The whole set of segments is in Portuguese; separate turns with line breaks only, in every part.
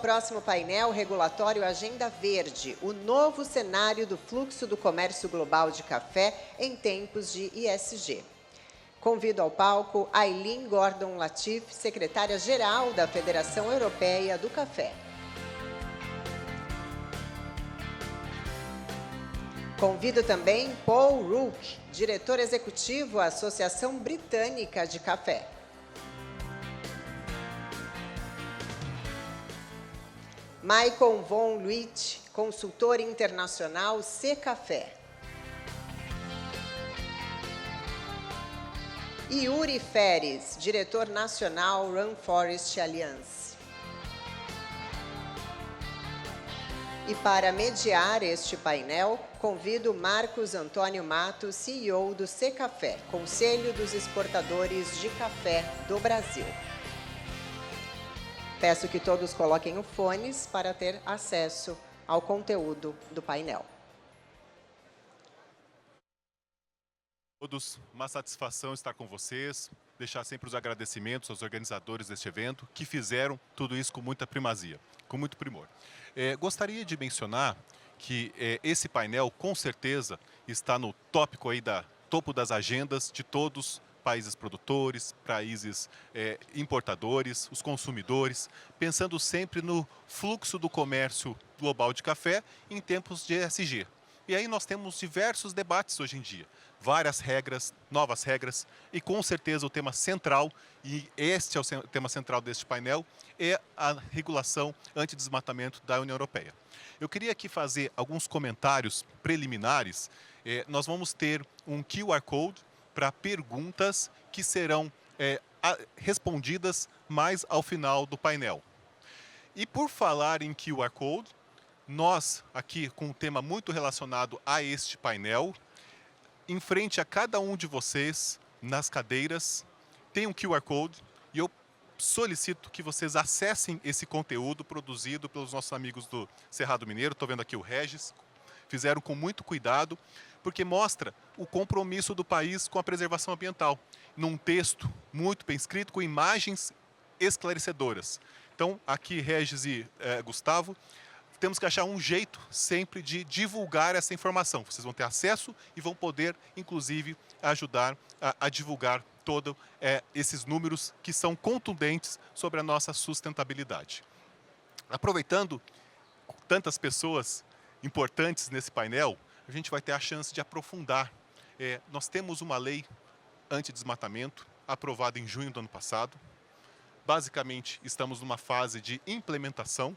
Próximo painel regulatório Agenda Verde, o novo cenário do fluxo do comércio global de café em tempos de ESG. Convido ao palco Eileen Gordon Laity, secretária-geral da Federação Europeia do Café. Convido também Paul Rook, diretor-executivo da Associação Britânica de Café. Michael von Luit, consultor internacional Cecafé. Yuri Feres, diretor nacional Rainforest Alliance. E para mediar este painel, convido Marcos Antônio Matos, CEO do Cecafé, Conselho dos Exportadores de Café do Brasil. Peço que todos coloquem os fones para ter acesso ao conteúdo do painel.
Todos, uma satisfação estar com vocês, deixar sempre os agradecimentos aos organizadores deste evento que fizeram tudo isso com muita primazia, com muito primor. Gostaria de mencionar que esse painel com certeza está no tópico aí topo das agendas de todos países produtores, países importadores, os consumidores, pensando sempre no fluxo do comércio global de café em tempos de ESG. E aí nós temos diversos debates hoje em dia, várias regras, novas regras, e com certeza o tema central, e este é o tema central deste painel, é a regulação antidesmatamento da União Europeia. Eu queria aqui fazer alguns comentários preliminares. Nós vamos ter um QR Code para perguntas que serão respondidas mais ao final do painel. E por falar em QR Code, nós aqui com um tema muito relacionado a este painel, em frente a cada um de vocês, nas cadeiras, tem um QR Code e eu solicito que vocês acessem esse conteúdo produzido pelos nossos amigos do Cerrado Mineiro. Estou vendo aqui o Regis, fizeram com muito cuidado, porque mostra o compromisso do país com a preservação ambiental, num texto muito bem escrito, com imagens esclarecedoras. Então, aqui, Regis e Gustavo, temos que achar um jeito sempre de divulgar essa informação. Vocês vão ter acesso e vão poder, inclusive, ajudar a divulgar todos esses números que são contundentes sobre a nossa sustentabilidade. Aproveitando tantas pessoas importantes nesse painel, a gente vai ter a chance de aprofundar. Nós temos uma lei antidesmatamento aprovada em junho do ano passado. Basicamente, estamos numa fase de implementação,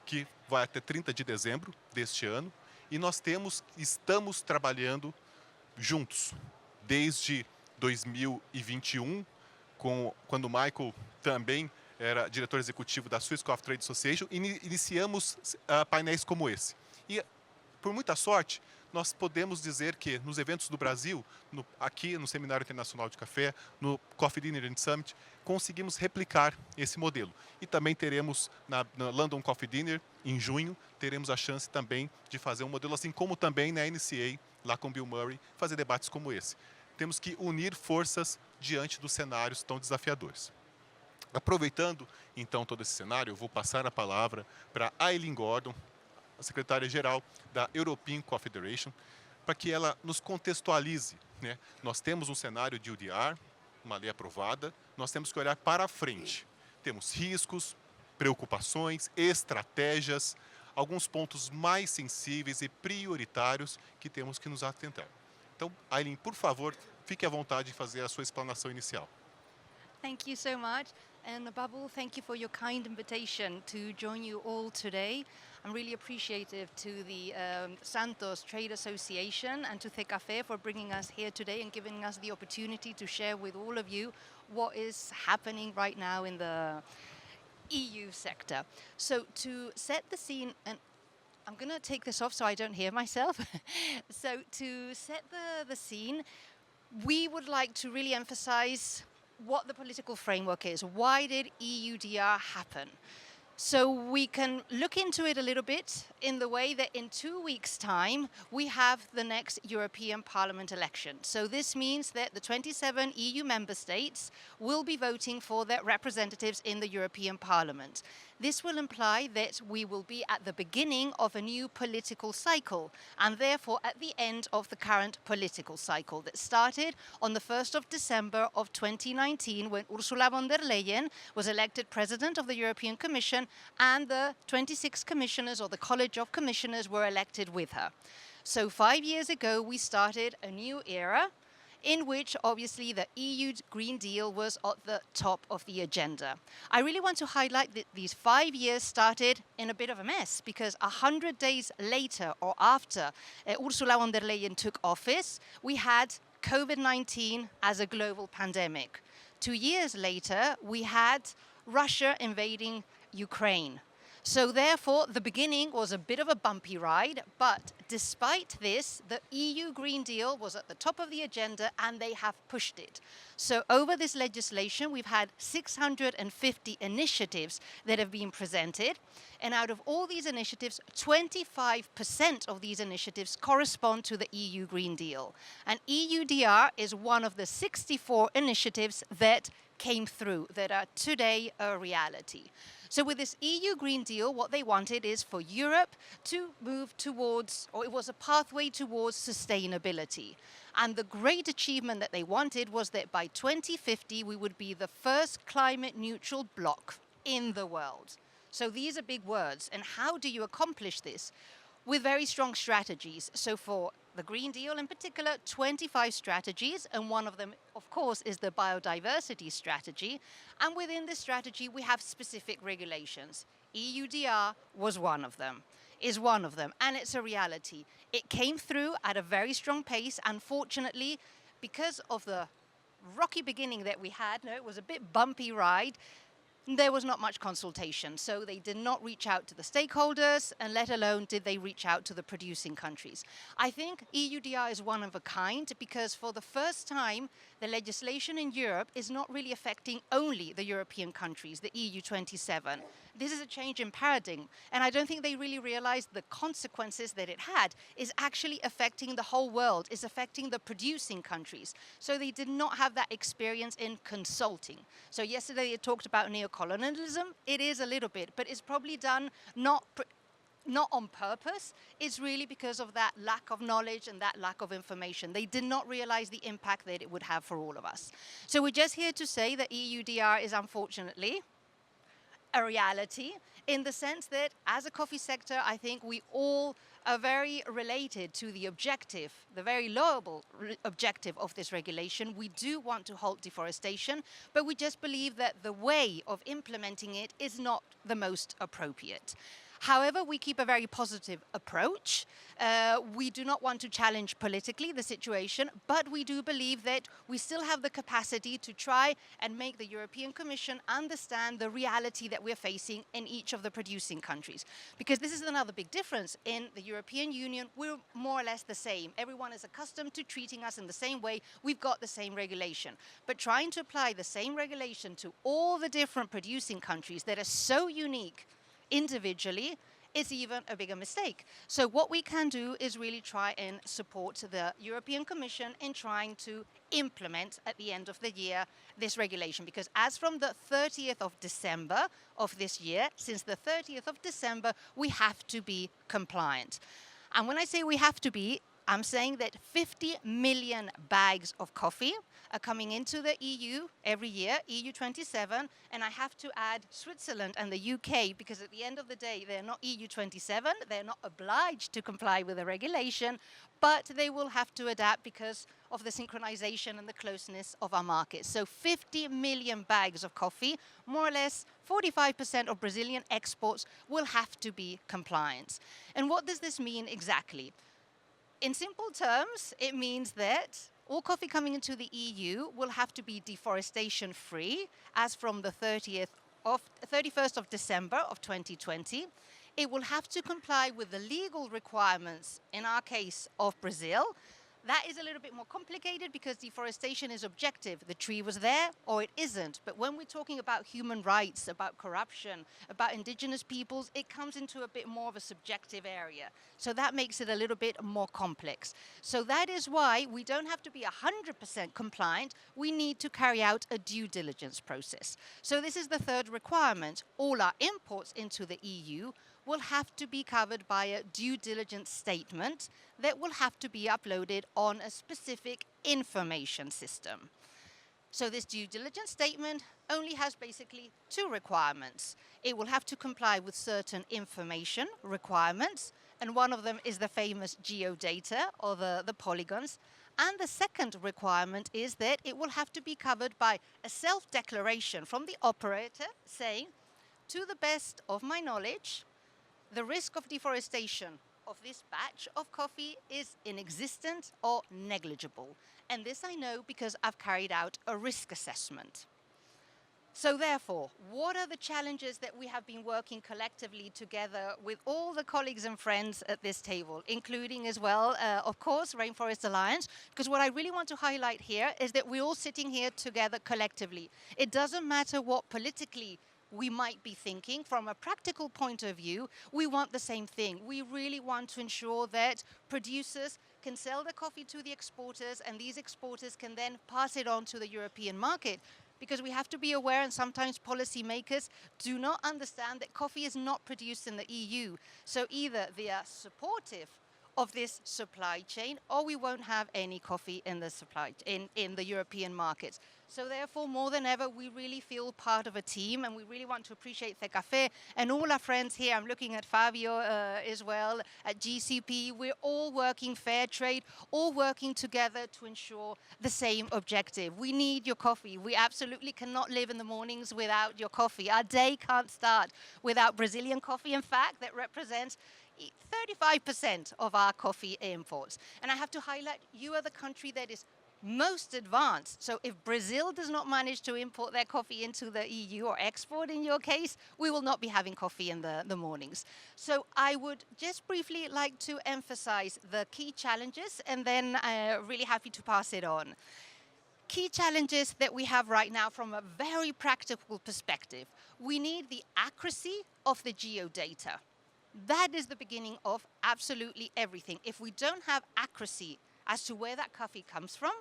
que vai até 30 de dezembro deste ano, e nós estamos trabalhando juntos, desde 2021, quando o Michael também era diretor executivo da Swiss Coffee Trade Association, iniciamos painéis como esse. E, por muita sorte, nós podemos dizer que nos eventos do Brasil, aqui no Seminário Internacional de Café, no Coffee Dinner and Summit, conseguimos replicar esse modelo. E também teremos na London Coffee Dinner, em junho, teremos a chance também de fazer um modelo assim como também na NCA, lá com Bill Murray, fazer debates como esse. Temos que unir forças diante dos cenários tão desafiadores. Aproveitando, então, todo esse cenário, eu vou passar a palavra para Eileen Gordon, a secretária-geral da European Coffee Federation, para que ela nos contextualize, né? Nós temos um cenário de UDR, uma lei aprovada, nós temos que olhar para frente. Temos riscos, preocupações, estratégias, alguns pontos mais sensíveis e prioritários que temos que nos atentar. Então, Eileen, por favor, fique à vontade de fazer a sua explanação inicial.
Thank you so much. And above all, thank you for your kind invitation to join you all today. I'm really appreciative to the Santos Trade Association and to Cecafé for bringing us here today and giving us the opportunity to share with all of you what is happening right now in the EU sector. So to set the scene, and I'm going to take this off so I don't hear myself. So to set the scene, we would like to really emphasize what the political framework is. Why did EUDR happen? So we can look into it a little bit in the way that in 2 weeks' time, we have the next European Parliament election. So this means that the 27 EU member states will be voting for their representatives in the European Parliament. this will imply that we will be at the beginning of a new political cycle, and therefore at the end of the current political cycle that started on the 1st of December of 2019, when Ursula von der Leyen was elected President of the European Commission, and the 26 commissioners, or the College of Commissioners, were elected with her. So 5 years ago, we started a new era in which obviously the EU Green Deal was at the top of the agenda. I really want to highlight that these 5 years started in a bit of a mess, because 100 days later, or after Ursula von der Leyen took office, we had COVID-19 as a global pandemic. 2 years later, we had Russia invading Ukraine. So therefore, the beginning was a bit of a bumpy ride, but despite this, the EU Green Deal was at the top of the agenda, and they have pushed it. So over this legislation, we've had 650 initiatives that have been presented, and out of all these initiatives, 25% of these initiatives correspond to the EU Green Deal. And EUDR is one of the 64 initiatives that came through, that are today a reality. So with this EU Green Deal, what they wanted is for Europe to move towards, or it was a pathway towards sustainability. And the great achievement that they wanted was that by 2050, we would be the first climate neutral bloc in the world. So these are big words. And how do you accomplish this? With very strong strategies. So for the Green Deal in particular, 25 strategies, and one of them, of course, is the biodiversity strategy. And within this strategy, we have specific regulations. EUDR was one of them, and it's a reality. It came through at a very strong pace. Unfortunately, because of the rocky beginning that we had, it was a bit bumpy ride, there was not much consultation. So they did not reach out to the stakeholders, and let alone did they reach out to the producing countries. I think EUDR is one of a kind, because for the first time, the legislation in Europe is not really affecting only the European countries, the EU 27. This is a change in paradigm, and I don't think they really realized the consequences that it had is actually affecting the whole world, is affecting the producing countries. So they did not have that experience in consulting. So yesterday they talked about neocolonialism. It is a little bit, but it's probably done not on purpose. It's really because of that lack of knowledge and that lack of information. They did not realize the impact that it would have for all of us. So we're just here to say that EUDR is unfortunately a reality, in the sense that as a coffee sector, I think we all are very related to the objective, the very loable objective of this regulation. We do want to halt deforestation, but we just believe that the way of implementing it is not the most appropriate. However, we keep a very positive approach. We do not want to challenge politically the situation, but we do believe that we still have the capacity to try and make the European Commission understand the reality that we're facing in each of the producing countries. Because this is another big difference. In the European Union, we're more or less the same. Everyone is accustomed to treating us in the same way. We've got the same regulation. But trying to apply the same regulation to all the different producing countries that are so unique individually is even a bigger mistake. So what we can do is really try and support the European Commission in trying to implement at the end of the year this regulation, because as from the 30th of December of this year, since the 30th of December, we have to be compliant. And when I say we have to be, I'm saying that 50 million bags of coffee are coming into the EU every year, EU 27, and I have to add Switzerland and the UK, because at the end of the day, they're not EU 27, they're not obliged to comply with the regulation, but they will have to adapt because of the synchronization and the closeness of our markets. So 50 million bags of coffee, more or less 45% of Brazilian exports, will have to be compliant. And what does this mean exactly? In simple terms, it means that all coffee coming into the EU will have to be deforestation-free as from the 31st of December of 2020. It will have to comply with the legal requirements, in our case, of Brazil, That is a little bit more complicated because deforestation is objective. The tree was there or it isn't. But when we're talking about human rights, about corruption, about indigenous peoples, it comes into a bit more of a subjective area. So that makes it a little bit more complex. So that is why we don't have to be 100% compliant. We need to carry out a due diligence process. So this is the third requirement. All our imports into the EU will have to be covered by a due diligence statement that will have to be uploaded on a specific information system. So this due diligence statement only has basically two requirements. It will have to comply with certain information requirements, and one of them is the famous geodata or the polygons. And the second requirement is that it will have to be covered by a self-declaration from the operator saying, to the best of my knowledge, the risk of deforestation of this batch of coffee is inexistent or negligible. And this I know because I've carried out a risk assessment. So therefore, what are the challenges that we have been working collectively together with all the colleagues and friends at this table, including as well, of course, Rainforest Alliance, because what I really want to highlight here is that we're all sitting here together collectively. It doesn't matter what politically we might be thinking. From a practical point of view, we want the same thing. We really want to ensure that producers can sell the coffee to the exporters, and these exporters can then pass it on to the European market. Because we have to be aware, and sometimes policymakers do not understand that coffee is not produced in the EU. So either they are supportive of this supply chain, or we won't have any coffee in the in the European markets. So therefore, more than ever, we really feel part of a team, and we really want to appreciate Cecafé and all our friends here. I'm looking at Fabio as well, at GCP. We're all working fair trade, all working together to ensure the same objective. We need your coffee. We absolutely cannot live in the mornings without your coffee. Our day can't start without Brazilian coffee. In fact, that represents 35% of our coffee imports. And I have to highlight, you are the country that is most advanced. So if Brazil does not manage to import their coffee into the EU, or export in your case, we will not be having coffee in the mornings. So I would just briefly like to emphasize the key challenges, and then I'm really happy to pass it on. Key challenges that we have right now from a very practical perspective. We need the accuracy of the geodata. That is the beginning of absolutely everything. If we don't have accuracy as to where that coffee comes from,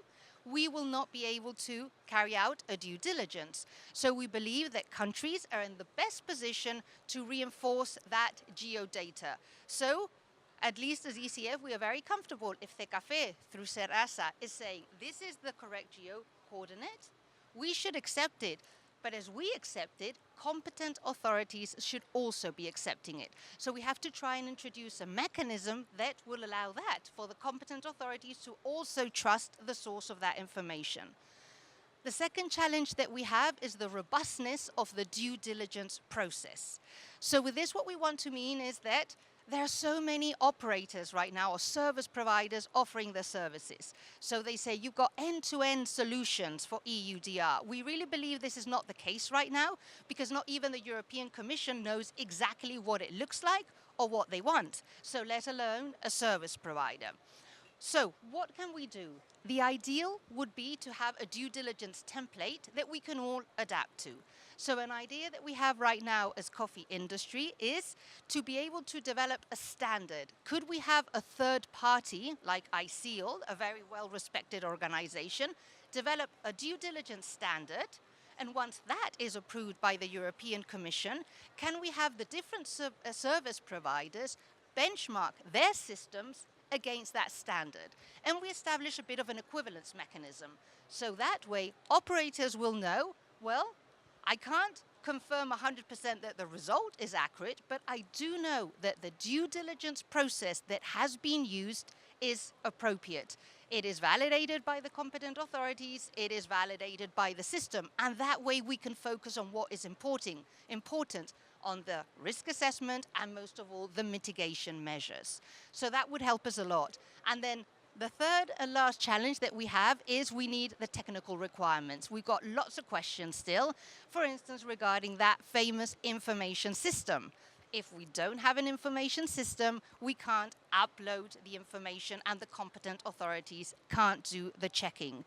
we will not be able to carry out a due diligence. So we believe that countries are in the best position to reinforce that geodata. So, at least as ECF, we are very comfortable if Cecafé, through Serasa, is saying this is the correct geo coordinate, we should accept it. But as we accept it, competent authorities should also be accepting it. So we have to try and introduce a mechanism that will allow that, for the competent authorities to also trust the source of that information. The second challenge that we have is the robustness of the due diligence process. So with this, what we want to mean is that there are so many operators right now, or service providers, offering their services. So they say you've got end-to-end solutions for EUDR. We really believe this is not the case right now, because not even the European Commission knows exactly what it looks like or what they want, so let alone a service provider. So what can we do? The ideal would be to have a due diligence template that we can all adapt to. So an idea that we have right now as coffee industry is to be able to develop a standard. Could we have a third party, like ICEAL, a very well-respected organization, develop a due diligence standard? And once that is approved by the European Commission, can we have the different service providers benchmark their systems against that standard? And we establish a bit of an equivalence mechanism. So that way, operators will know, well, I can't confirm 100% that the result is accurate, but I do know that the due diligence process that has been used is appropriate. It is validated by the competent authorities, it is validated by the system, and that way we can focus on what is important on the risk assessment and most of all the mitigation measures. So that would help us a lot. And then the third and last challenge that we have is we need the technical requirements. We've got lots of questions still, for instance, regarding that famous information system. If we don't have an information system, we can't upload the information and the competent authorities can't do the checking.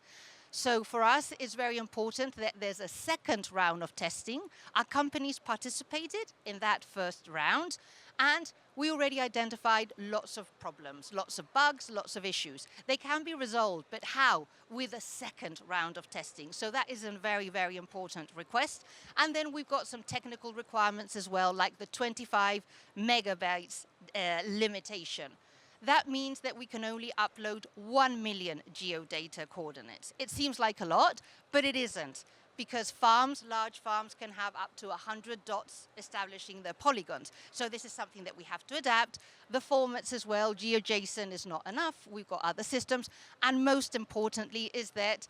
So for us, it's very important that there's a second round of testing. Our companies participated in that first round, and we already identified lots of problems, lots of bugs, lots of issues. They can be resolved, but how? With a second round of testing. So that is a very, very important request. And then we've got some technical requirements as well, like the 25 megabytes limitation. That means that we can only upload 1 million geodata coordinates. It seems like a lot, but it isn't, because farms, large farms, can have up to 100 dots establishing their polygons. So this is something that we have to adapt. The formats as well, GeoJSON is not enough. We've got other systems. And most importantly is that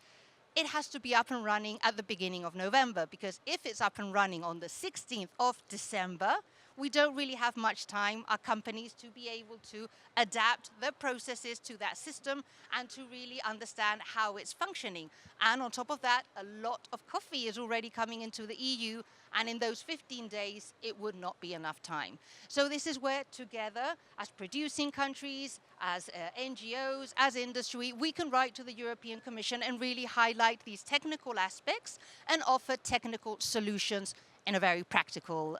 it has to be up and running at the beginning of November, because if it's up and running on the 16th of December, we don't really have much time, our companies, to be able to adapt their processes to that system and to really understand how it's functioning. And on top of that, a lot of coffee is already coming into the EU, and in those 15 days, it would not be enough time. So this is where together, as producing countries, as NGOs, as industry, we can write to the European Commission and really highlight these technical aspects and offer technical solutions in a very practical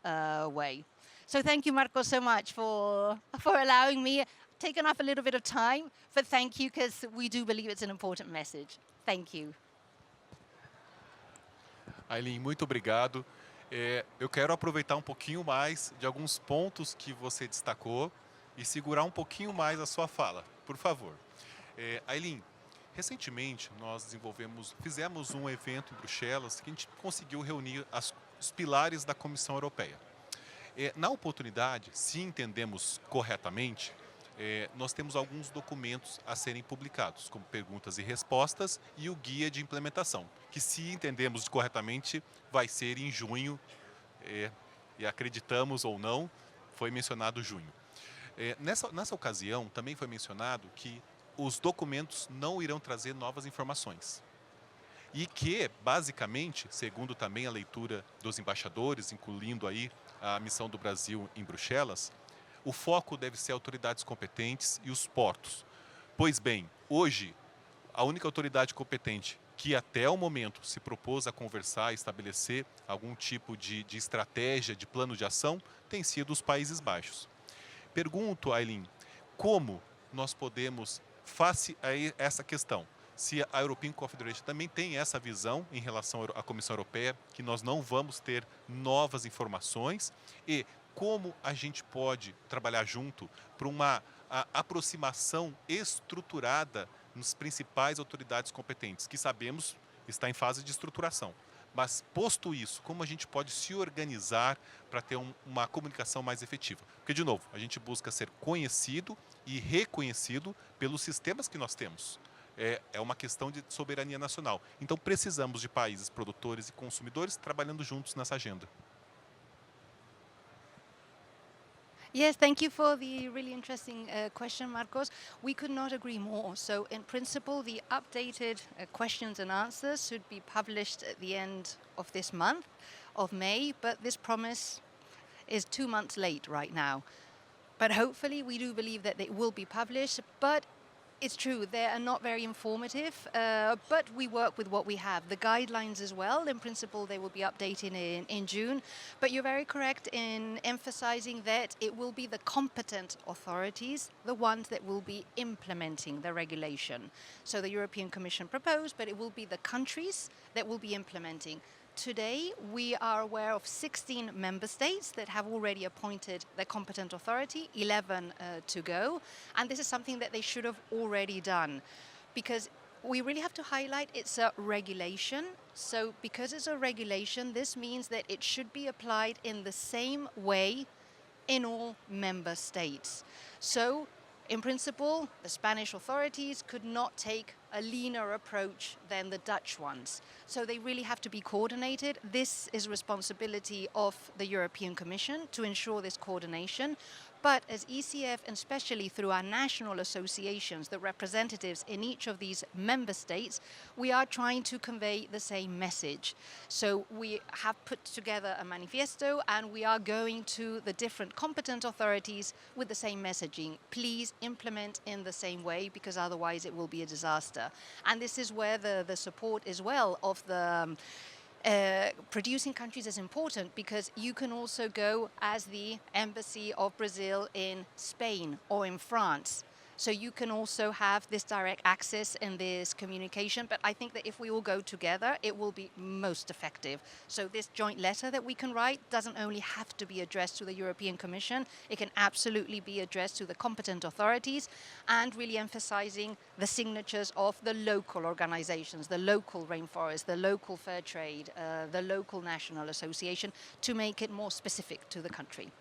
way. So thank you, Marco, so much for allowing me. Taken up a little bit of time, but thank you, because we do believe it's an important message. Thank you.
Eileen, muito obrigado. Eu quero aproveitar um pouquinho mais de alguns pontos que você destacou e segurar um pouquinho mais a sua fala, por favor. Eileen, recentemente nós fizemos um evento em Bruxelas que a gente conseguiu reunir os pilares da Comissão Europeia. Na oportunidade, se entendemos corretamente, nós temos alguns documentos a serem publicados, como perguntas e respostas e o guia de implementação, que, se entendemos corretamente, vai ser em junho, e acreditamos ou não, foi mencionado junho. Nessa ocasião, também foi mencionado que os documentos não irão trazer novas informações. E que, basicamente, segundo também a leitura dos embaixadores, incluindo aí a missão do Brasil em Bruxelas, o foco deve ser autoridades competentes e os portos. Pois bem, hoje, a única autoridade competente que até o momento se propôs a conversar e estabelecer algum tipo de estratégia, de plano de ação, tem sido os Países Baixos. Pergunto, Eileen, como nós podemos, face a essa questão, se a European Confederation também tem essa visão em relação à Comissão Europeia, que nós não vamos ter novas informações, e como a gente pode trabalhar junto para uma aproximação estruturada nas principais autoridades competentes, que sabemos está em fase de estruturação. Mas, posto isso, como a gente pode se organizar para ter uma comunicação mais efetiva? Porque, de novo, a gente busca ser conhecido e reconhecido pelos sistemas que nós temos. É uma questão de soberania nacional. Então, precisamos de países produtores e consumidores trabalhando juntos nessa agenda.
Yes, thank you for the really interesting question, Marcos. We could not agree more. So, in principle, the updated questions and answers should be published at the end of this month, of May, but this promise is 2 months late right now. But hopefully, we do believe that they will be published, but it's true, they are not very informative, but we work with what we have. The guidelines as well, in principle, they will be updated in June. But you're very correct in emphasizing that it will be the competent authorities, the ones that will be implementing the regulation. So the European Commission proposed, but it will be the countries that will be implementing. Today, we are aware of 16 member states that have already appointed their competent authority, 11 to go, and this is something that they should have already done, because we really have to highlight it's a regulation. So because it's a regulation, this means that it should be applied in the same way in all member states. So in principle, the Spanish authorities could not take a leaner approach than the Dutch ones. So they really have to be coordinated. This is a responsibility of the European Commission to ensure this coordination. But as ECF, and especially through our national associations, the representatives in each of these member states, we are trying to convey the same message. So we have put together a manifesto and we are going to the different competent authorities with the same messaging. Please implement in the same way, because otherwise it will be a disaster. And this is where the support as well of the producing countries is important, because you can also go as the embassy of Brazil in Spain or in France. So you can also have this direct access and this communication. But I think that if we all go together, it will be most effective. So this joint letter that we can write doesn't only have to be addressed to the European Commission, it can absolutely be addressed to the competent authorities, and really emphasizing the signatures of the local organizations, the local rainforest, the local fair trade, the local national association, to make it more specific to the country.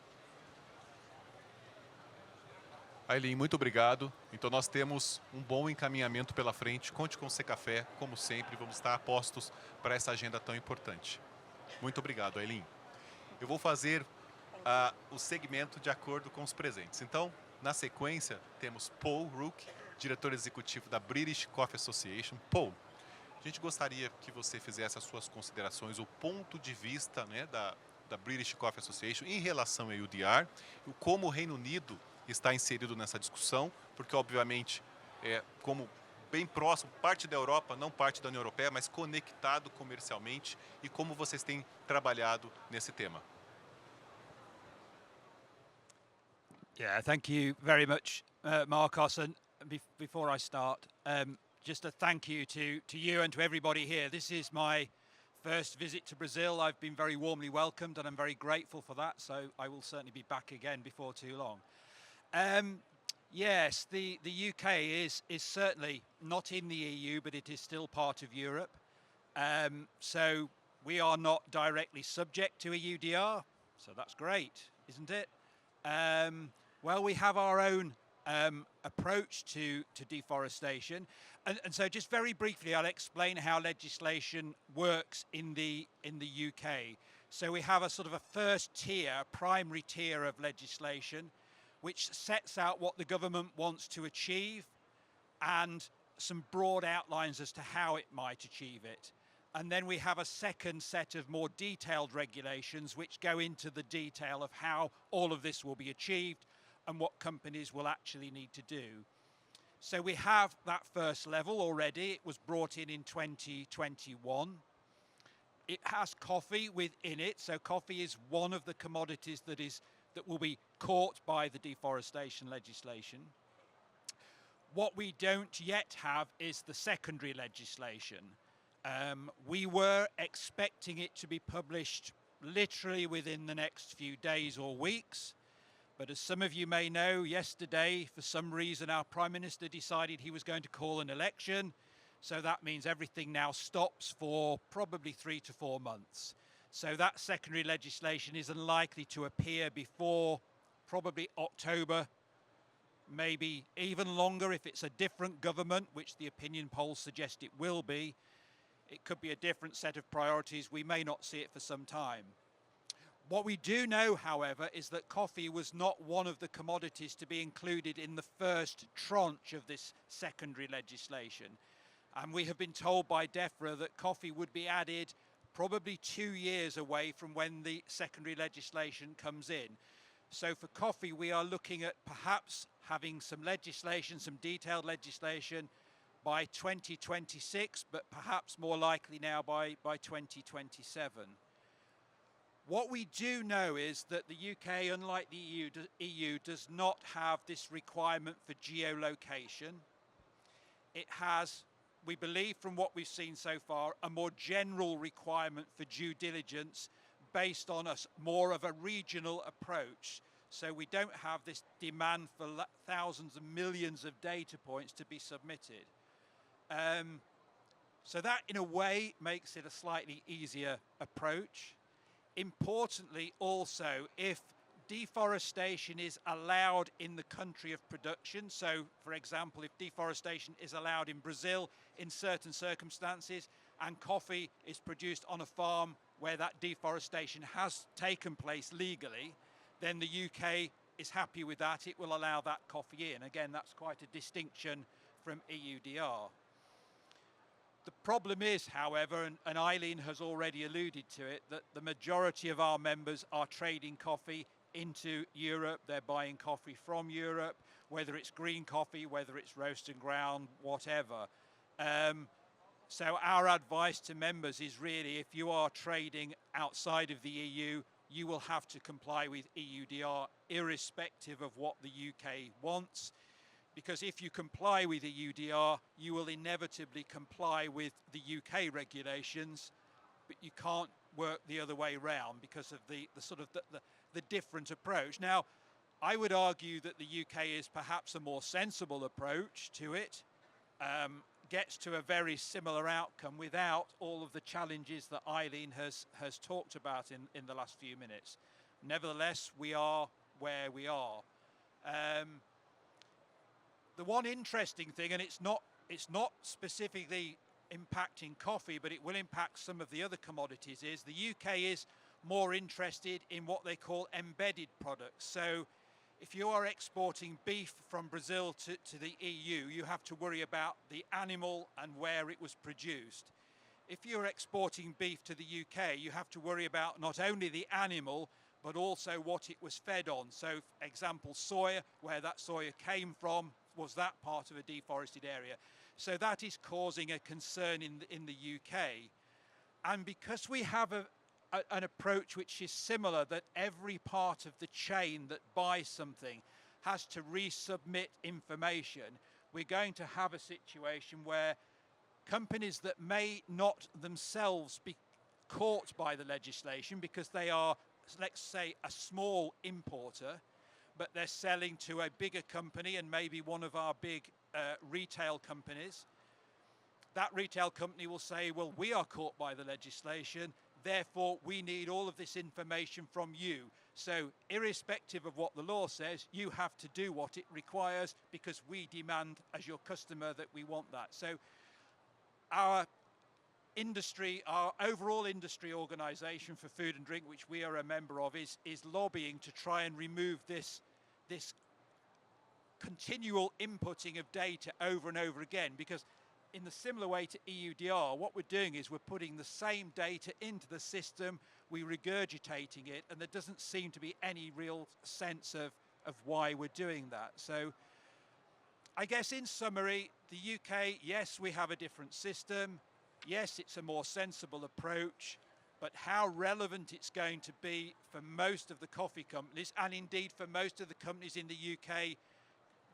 Eileen, muito obrigado. Então nós temos um bom encaminhamento pela frente. Conte com o Cecafé, como sempre, vamos estar apostos para essa agenda tão importante. Muito obrigado, Eileen. Eu vou fazer o segmento de acordo com os presentes. Então, na sequência, temos Paul Rook, diretor-executivo da British Coffee Association. Paul, a gente gostaria que você fizesse as suas considerações, o ponto de vista, né, da British Coffee Association em relação ao UDR, e como o Reino Unido está inserido nessa discussão, porque obviamente como bem próximo, parte da Europa, não parte da União Europeia, mas conectado comercialmente, e como vocês têm trabalhado nesse tema.
Yeah, thank you very much, Marcos. And before I start, just a thank you to you and to everybody here. This is my first visit to Brazil. I've been very warmly welcomed and I'm very grateful for that, so I will certainly be back again before too long. Yes, the UK is certainly not in the EU, but it is still part of Europe. So we are not directly subject to a UDR, so that's great, isn't it? Well, we have our own approach to deforestation, and so just very briefly, I'll explain how legislation works in the UK. So we have a sort of a first tier, primary tier of legislation, which sets out what the government wants to achieve and some broad outlines as to how it might achieve it. And then we have a second set of more detailed regulations which go into the detail of how all of this will be achieved and what companies will actually need to do. So we have that first level already. It was brought in 2021. It has coffee within it. So coffee is one of the commodities that will be caught by the deforestation legislation. What we don't yet have is the secondary legislation. We were expecting it to be published literally within the next few days or weeks. But as some of you may know, yesterday, for some reason, our Prime Minister decided he was going to call an election. So that means everything now stops for probably 3 to 4 months. So that secondary legislation is unlikely to appear before probably October, maybe even longer if it's a different government, which the opinion polls suggest it will be. It could be a different set of priorities. We may not see it for some time. What we do know, however, is that coffee was not one of the commodities to be included in the first tranche of this secondary legislation. And we have been told by DEFRA that coffee would be added probably 2 years away from when the secondary legislation comes in. So for coffee, we are looking at perhaps having some legislation, some detailed legislation by 2026, but perhaps more likely now by 2027. What we do know is that the UK, unlike the EU, does not have this requirement for geolocation. It has, we believe from what we've seen so far, a more general requirement for due diligence based on more of a regional approach. So we don't have this demand for thousands and millions of data points to be submitted. So that, in a way, makes it a slightly easier approach. Importantly, also, if deforestation is allowed in the country of production, so, for example, if deforestation is allowed in Brazil in certain circumstances, and coffee is produced on a farm where that deforestation has taken place legally, then the UK is happy with that, it will allow that coffee in. Again, that's quite a distinction from EUDR. The problem is, however, and Eileen has already alluded to it, that the majority of our members are trading coffee into Europe. They're buying coffee from Europe, whether it's green coffee, whether it's roast and ground, whatever. So our advice to members is really, if you are trading outside of the EU, you will have to comply with EUDR irrespective of what the UK wants. Because if you comply with EUDR, you will inevitably comply with the UK regulations, but you can't work the other way around because of the different approach. Now, I would argue that the UK is perhaps a more sensible approach to it, gets to a very similar outcome without all of the challenges that Eileen has talked about in the last few minutes. Nevertheless, we are where we are. The one interesting thing, and it's not specifically impacting coffee, but it will impact some of the other commodities, is the UK is more interested in what they call embedded products. So if you are exporting beef from Brazil to the EU, you have to worry about the animal and where it was produced. If you're exporting beef to the UK, you have to worry about not only the animal, but also what it was fed on. So, for example, soya, where that soya came from, was that part of a deforested area? So that is causing a concern in the UK. And because we have an approach which is similar, that every part of the chain that buys something has to resubmit information, we're going to have a situation where companies that may not themselves be caught by the legislation because they are, let's say, a small importer, but they're selling to a bigger company and maybe one of our big retail companies. That retail company will say, well, we are caught by the legislation, therefore we need all of this information from you. So irrespective of what the law says, you have to do what it requires because we demand as your customer that we want that. So our industry, our overall industry organisation for food and drink, which we are a member of, is lobbying to try and remove this continual inputting of data over and over again, because in the similar way to EUDR, what we're doing is we're putting the same data into the system, we're regurgitating it, and there doesn't seem to be any real sense of why we're doing that. So I guess in summary, the UK, yes, we have a different system. Yes, it's a more sensible approach, but how relevant it's going to be for most of the coffee companies, and indeed for most of the companies in the UK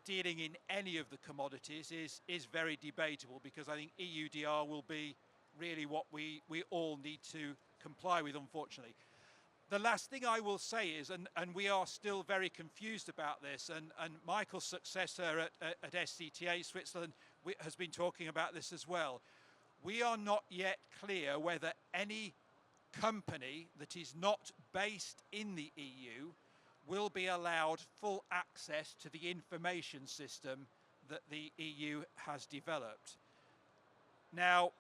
dealing in any of the commodities, is very debatable, because I think EUDR will be really what we all need to comply with, unfortunately. The last thing I will say is, and we are still very confused about this, and Michael's successor at SCTA Switzerland has been talking about this as well. We are not yet clear whether any company that is not based in the EU will be allowed full access to the information system that the EU has developed. Now,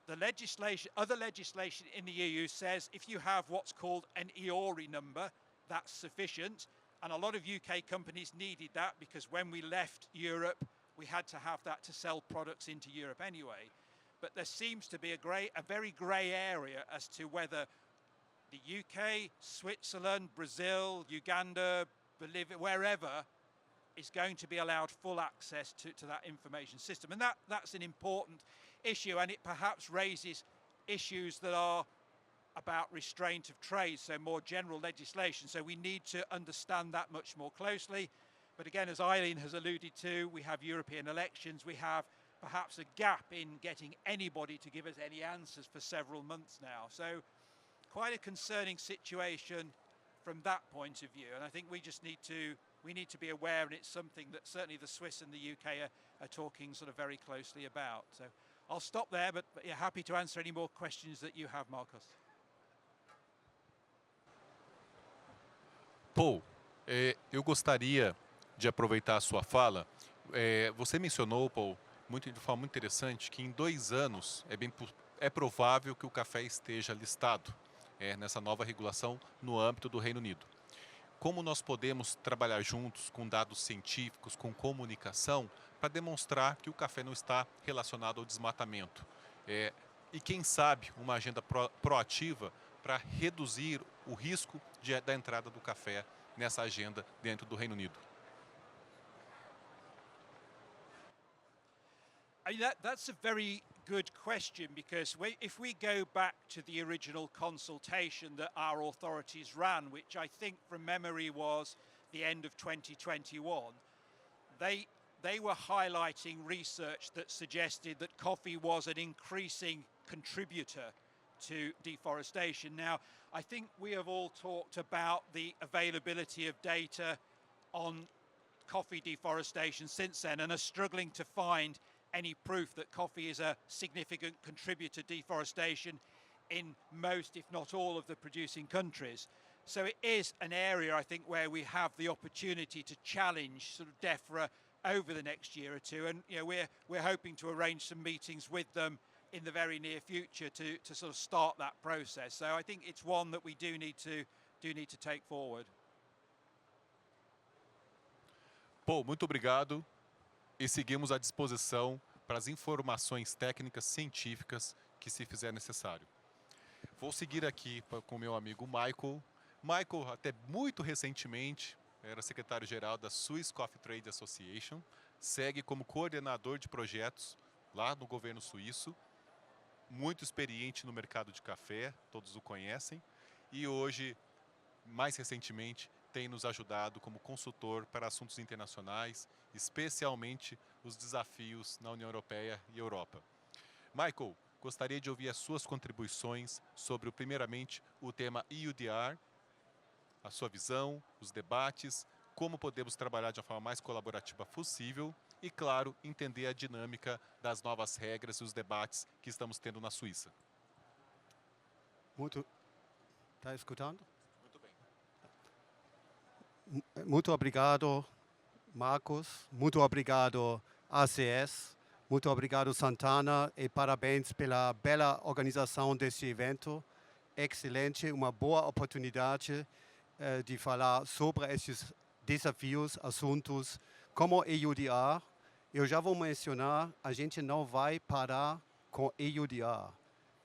other legislation in the EU says if you have what's called an EORI number, that's sufficient. And a lot of UK companies needed that because when we left Europe, we had to have that to sell products into Europe anyway. But there seems to be a very grey area as to whether the UK, Switzerland, Brazil, Uganda, Bolivia, wherever, is going to be allowed full access to that information system. And that's an important issue, and it perhaps raises issues that are about restraint of trade, so more general legislation. So we need to understand that much more closely. But again, as Eileen has alluded to, we have European elections, we have perhaps a gap in getting anybody to give us any answers for several months now. So quite a concerning situation from that point of view. And I think we need to be aware, and it's something that certainly the Swiss and the UK are talking sort of very closely about. So I'll stop there, but yeah, happy to answer any more questions that you have, Marcos.
Paul, eu gostaria de aproveitar a sua fala. Você mencionou, Paul, de forma muito interessante, que em 2 anos é provável que o café esteja listado nessa nova regulação no âmbito do Reino Unido. como nós podemos trabalhar juntos com dados científicos, com comunicação, para demonstrar que o café não está relacionado ao desmatamento. E quem sabe uma agenda proativa para reduzir o risco da entrada do café nessa agenda dentro do Reino Unido.
That's a very good question, because if we go back to the original consultation that our authorities ran, which I think from memory was the end of 2021, they were highlighting research that suggested that coffee was an increasing contributor to deforestation. Now, I think we have all talked about the availability of data on coffee deforestation since then and are struggling to find any proof that coffee is a significant contributor to deforestation in most, if not all, of the producing countries. So it is an area, I think, where we have the opportunity to challenge sort of DEFRA over the next year or two, and we're hoping to arrange some meetings with them in the very near future to sort of start that process. So I think it's one that we do need to take forward.
Paul, muito obrigado. E seguimos à disposição para as informações técnicas científicas que se fizer necessário. Vou seguir aqui com o meu amigo Michael. Michael, até muito recentemente, era secretário-geral da Swiss Coffee Trade Association, segue como coordenador de projetos lá no governo suíço, muito experiente no mercado de café, todos o conhecem, e hoje, mais recentemente, tem nos ajudado como consultor para assuntos internacionais, especialmente os desafios na União Europeia e Europa. Michael, gostaria de ouvir as suas contribuições sobre, primeiramente, o tema EUDR, a sua visão, os debates, como podemos trabalhar de uma forma mais colaborativa possível e, claro, entender a dinâmica das novas regras e os debates que estamos tendo na Suíça.
Está escutando?
Muito bem.
Muito obrigado, Marcos. Muito obrigado, ACS. Muito obrigado, Santana. E parabéns pela bela organização deste evento. Excelente, uma boa oportunidade de falar sobre esses desafios, assuntos como EUDR. Eu já vou mencionar, a gente não vai parar com EUDR.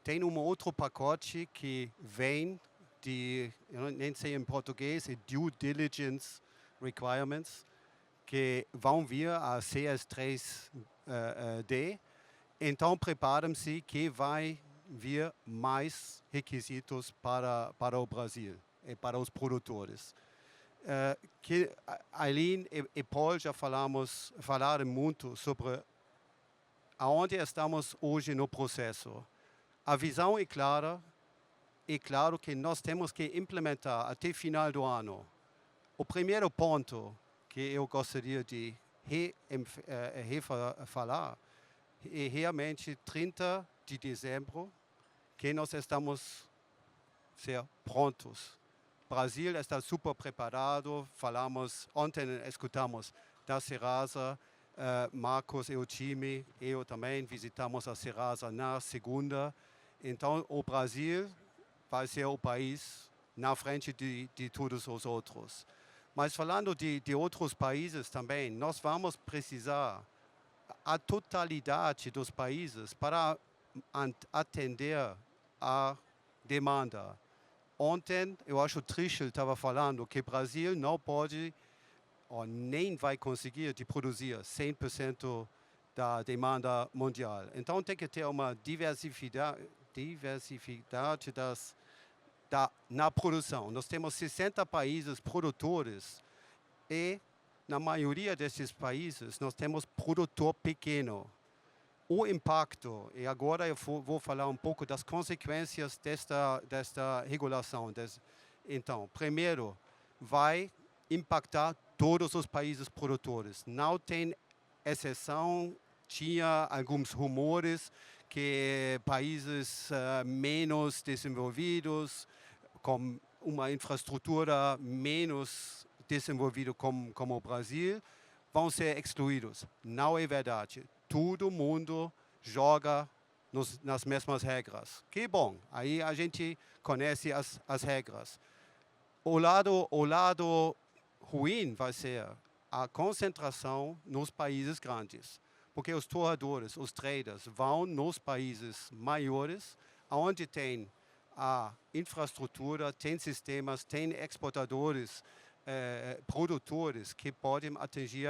Tem um outro pacote que vem eu nem sei em português, é Due Diligence Requirements, que vão vir a CS3D. Então, preparem-se que vai vir mais requisitos para o Brasil e para os produtores. Eileen e Paul já falaram muito sobre aonde estamos hoje no processo. A visão é clara. É claro que nós temos que implementar até o final do ano. O primeiro ponto que eu gostaria de falar é realmente 30 de dezembro que nós estamos ser prontos. O Brasil está super preparado. Ontem escutamos da Serasa, Marcos e o time, eu também visitamos a Serasa na segunda. Então, o Brasil vai ser o país na frente de todos os outros. Mas falando de outros países também, nós vamos precisar a totalidade dos países para atender a demanda. Ontem, eu acho que o Trichel estava falando que o Brasil não pode ou nem vai conseguir de produzir 100% da demanda mundial. Então, tem que ter uma diversidade na produção. Nós temos 60 países produtores e, na maioria desses países, nós temos produtor pequeno. O impacto, e agora eu vou falar um pouco das consequências desta regulação. Então, primeiro, vai impactar todos os países produtores. Não tem exceção, tinha alguns rumores que países menos desenvolvidos, com uma infraestrutura menos desenvolvida como o Brasil, vão ser excluídos. Não é verdade. Todo mundo joga nas mesmas regras. Que bom, aí a gente conhece as regras. o lado ruim vai ser a concentração nos países grandes, porque os torradores, os traders, vão nos países maiores, onde tem a infraestrutura, tem sistemas, tem exportadores, produtores que podem atingir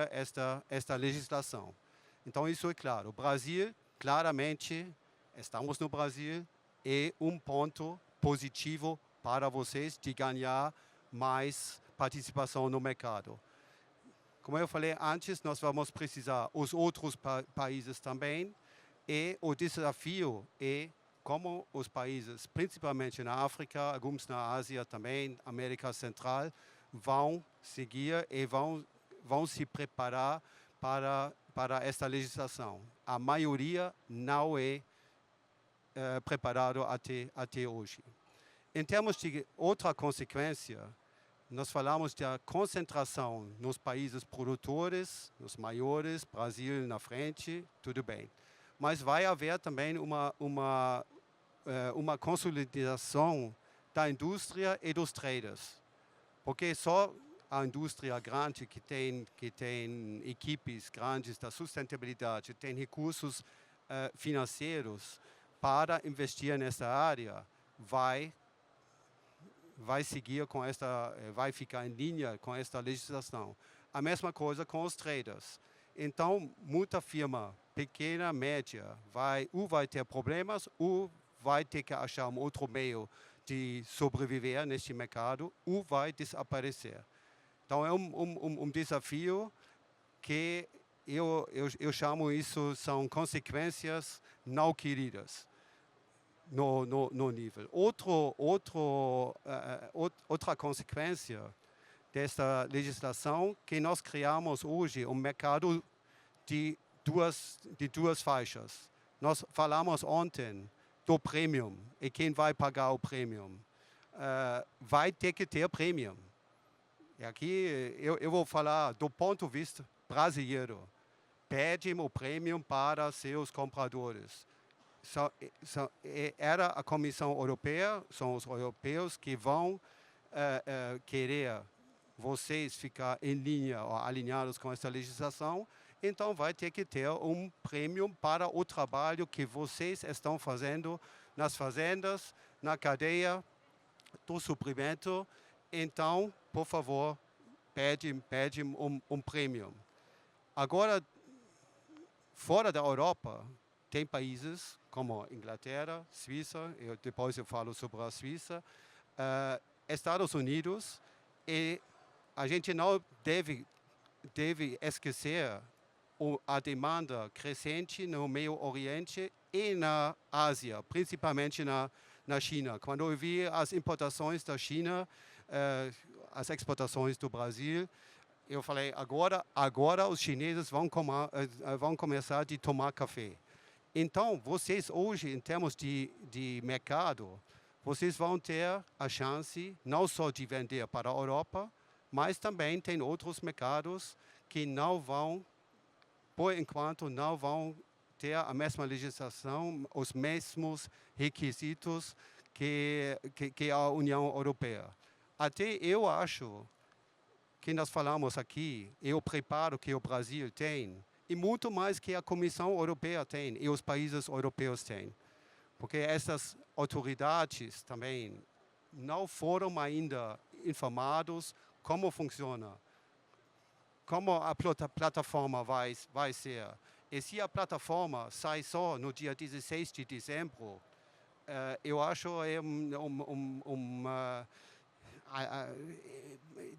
esta legislação. Então, isso é claro. O Brasil, claramente, estamos no Brasil, é um ponto positivo para vocês de ganhar mais participação no mercado. Como eu falei antes, nós vamos precisar os outros países também, e o desafio é como os países, principalmente na África, alguns na Ásia também, América Central, vão seguir e vão se preparar para esta legislação. A maioria não é preparado até hoje. Em termos de outra consequência, nós falamos da concentração nos países produtores, nos maiores, Brasil na frente, tudo bem. Mas vai haver também uma consolidação da indústria e dos traders. Porque só a indústria grande que tem equipes grandes da sustentabilidade, tem recursos financeiros para investir nessa área, vai seguir com vai ficar em linha com esta legislação. A mesma coisa com os traders. Então, muita firma pequena, média, vai ter problemas ou vai ter que achar um outro meio de sobreviver neste mercado ou vai desaparecer. Então, é um desafio que eu chamo isso, são consequências não queridas no nível. Outra consequência desta legislação que nós criamos hoje um mercado de duas faixas. Nós falamos ontem do premium e quem vai pagar o premium. Vai ter que ter premium. E aqui eu vou falar do ponto de vista brasileiro. Pedem o premium para seus compradores. Era a Comissão Europeia, são os europeus que vão querer vocês ficar em linha ou alinhados com essa legislação, então vai ter que ter um prêmio para o trabalho que vocês estão fazendo nas fazendas, na cadeia do suprimento. Então, por favor, pede um prêmio. Agora, fora da Europa, tem países como Inglaterra, Suíça, depois eu falo sobre a Suíça, Estados Unidos, e a gente não deve esquecer a demanda crescente no Meio Oriente e na Ásia, principalmente na China. Quando eu vi as importações da China, as exportações do Brasil, eu falei, agora os chineses vão começar a tomar café. Então, vocês hoje, em termos de mercado, vocês vão ter a chance não só de vender para a Europa, mas também tem outros mercados que não vão, por enquanto, não vão ter a mesma legislação, os mesmos requisitos que a União Europeia. Até eu acho que nós falamos aqui, é o preparo que o Brasil tem, e muito mais que a Comissão Europeia tem e os países europeus têm. Porque essas autoridades também não foram ainda informados como funciona, como a plataforma vai ser. E se a plataforma sai só no dia 16 de dezembro, eu acho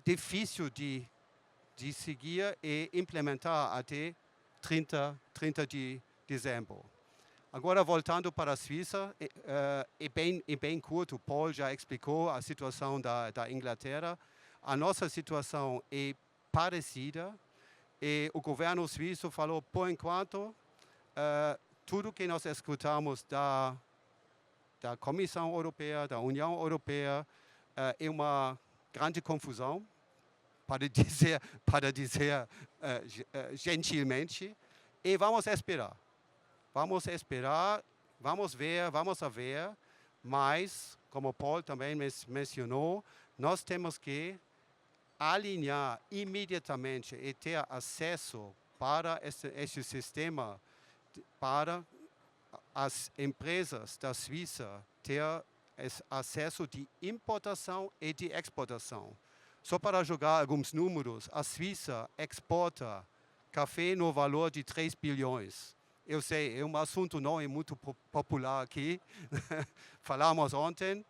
difícil de seguir e implementar até 30 de dezembro. Agora, voltando para a Suíça, é bem curto, o Paul já explicou a situação da Inglaterra. A nossa situação é parecida e o governo suíço falou, por enquanto, tudo que nós escutamos da Comissão Europeia, da União Europeia, é uma grande confusão, para dizer gentilmente, e vamos esperar. Vamos ver, mas, como o Paul também mencionou, nós temos que alinhar imediatamente e ter acesso para este sistema para as empresas da Suíça ter acesso de importação e de exportação. Só para jogar alguns números, a Suíça exporta café no valor de 3 bilhões. Eu sei, é um assunto não é muito popular aqui. Falamos ontem,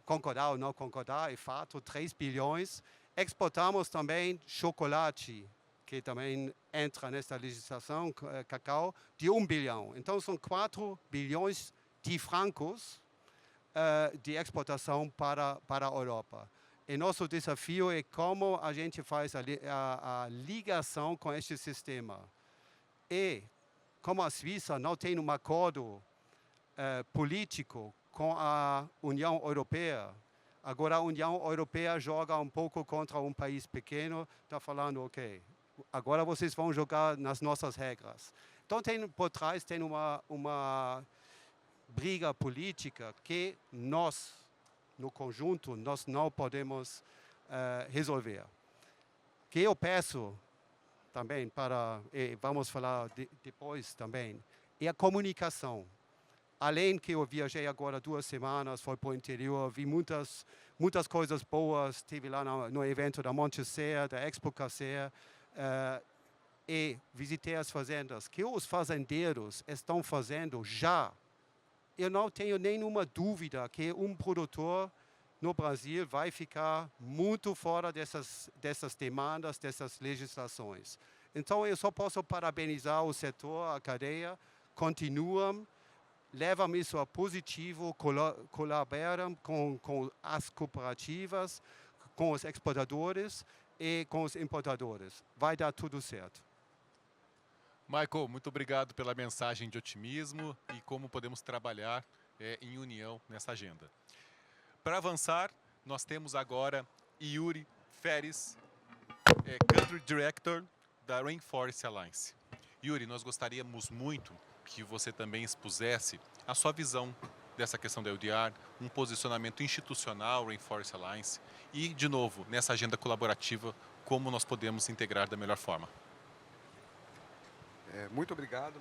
concordar ou não concordar, é fato, 3 bilhões. Exportamos também chocolate, que também entra nesta legislação, cacau, de 1 bilhão. Então, são 4 bilhões de francos de exportação para a Europa. E nosso desafio é como a gente faz a ligação com este sistema. E como a Suíça não tem um acordo político com a União Europeia, agora a União Europeia joga um pouco contra um país pequeno, está falando, ok, agora vocês vão jogar nas nossas regras. Então, por trás tem uma briga política que nós, no conjunto, nós não podemos resolver. Que eu peço também e vamos falar depois também, é a comunicação. Além que eu viajei agora 2 semanas, fui para o interior, vi muitas coisas boas, estive lá no evento da Montesser, da Expo Café, e visitei as fazendas. Que os fazendeiros estão fazendo já, eu não tenho nenhuma dúvida que um produtor no Brasil vai ficar muito fora dessas demandas, dessas legislações. Então, eu só posso parabenizar o setor, a cadeia, continuam, levam isso a positivo, colaboram com as cooperativas, com os exportadores e com os importadores. Vai dar tudo certo.
Michael, muito obrigado pela mensagem de otimismo e como podemos trabalhar em união nessa agenda. Para avançar, nós temos agora Yuri Feres, Country Director da Rainforest Alliance. Yuri, nós gostaríamos muito que você também expusesse a sua visão dessa questão da EUDR, um posicionamento institucional Rainforest Alliance e, de novo, nessa agenda colaborativa, como nós podemos integrar da melhor forma.
Muito obrigado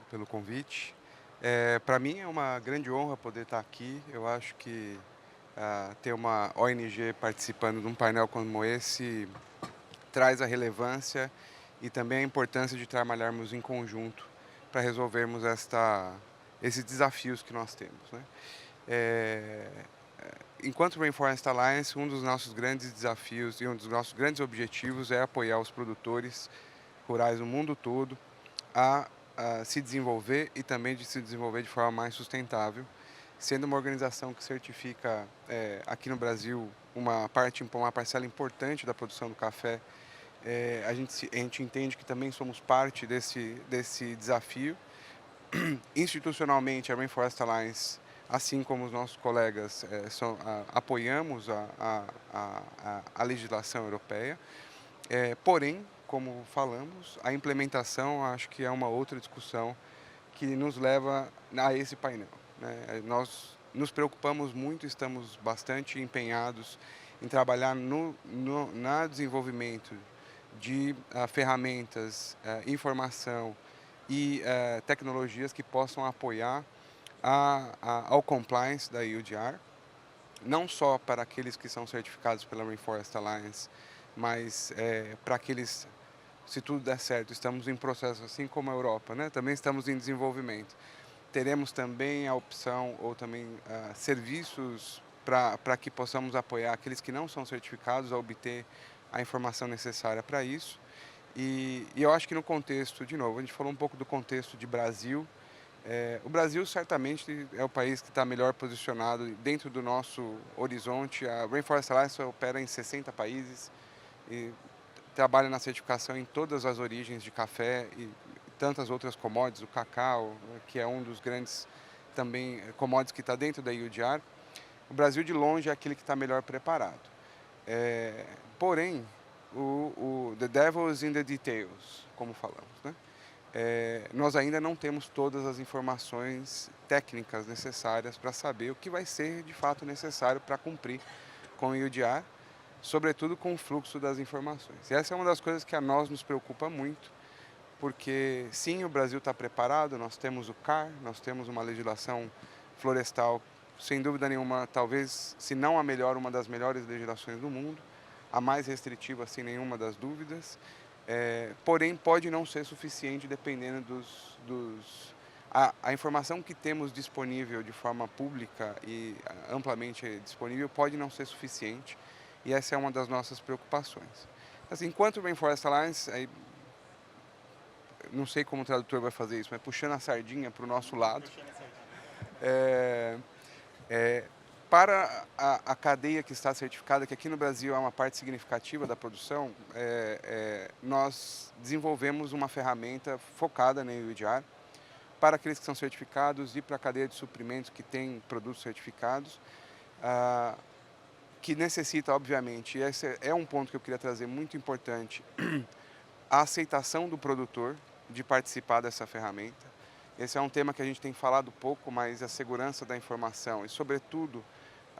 pelo convite. Para mim é uma grande honra poder estar aqui. Eu acho que ter uma ONG participando de um painel como esse traz a relevância e também a importância de trabalharmos em conjunto para resolvermos esses desafios que nós temos, né? Enquanto Rainforest Alliance, um dos nossos grandes desafios e um dos nossos grandes objetivos é apoiar os produtores rurais no mundo todo a se desenvolver e também de se desenvolver de forma mais sustentável, sendo uma organização que certifica aqui no Brasil uma parcela importante da produção do café. A gente entende que também somos parte desse desafio. Institucionalmente, a Rainforest Alliance, assim como os nossos colegas, apoiamos a legislação europeia, porém, como falamos, a implementação acho que é uma outra discussão que nos leva a esse painel, né? Nós nos preocupamos muito, estamos bastante empenhados em trabalhar no desenvolvimento de ferramentas, informação e tecnologias que possam apoiar ao compliance da EUDR, não só para aqueles que são certificados pela Rainforest Alliance, mas para aqueles, se tudo der certo, estamos em processo, assim como a Europa, né? Também estamos em desenvolvimento. Teremos também a opção ou também serviços para que possamos apoiar aqueles que não são certificados a obter a informação necessária para isso. E eu acho que no contexto, de novo, a gente falou um pouco do contexto de Brasil. O Brasil certamente é o país que está melhor posicionado dentro do nosso horizonte. A Rainforest Alliance opera em 60 países e trabalha na certificação em todas as origens de café e tantas outras commodities, o cacau, que é um dos grandes também commodities que está dentro da EUDR. O Brasil, de longe, é aquele que está melhor preparado. Porém, the devil is in the details, como falamos, né? Nós ainda não temos todas as informações técnicas necessárias para saber o que vai ser de fato necessário para cumprir com o EUDR, sobretudo com o fluxo das informações. E essa é uma das coisas que a nós nos preocupa muito, porque sim, o Brasil está preparado, nós temos o CAR, nós temos uma legislação florestal, sem dúvida nenhuma, talvez, se não a melhor, uma das melhores legislações do mundo, a mais restritiva, sem nenhuma das dúvidas, porém pode não ser suficiente dependendo a informação que temos disponível de forma pública e amplamente disponível pode não ser suficiente, e essa é uma das nossas preocupações. Assim, enquanto o Rainforest Alliance, aí, não sei como o tradutor vai fazer isso, mas puxando a sardinha para o nosso lado, para a cadeia que está certificada, que aqui no Brasil é uma parte significativa da produção, nós desenvolvemos uma ferramenta focada na EUDR para aqueles que são certificados e para a cadeia de suprimentos que tem produtos certificados, que necessita, obviamente, e esse é um ponto que eu queria trazer muito importante, a aceitação do produtor de participar dessa ferramenta. Esse é um tema que a gente tem falado pouco, mas a segurança da informação e, sobretudo,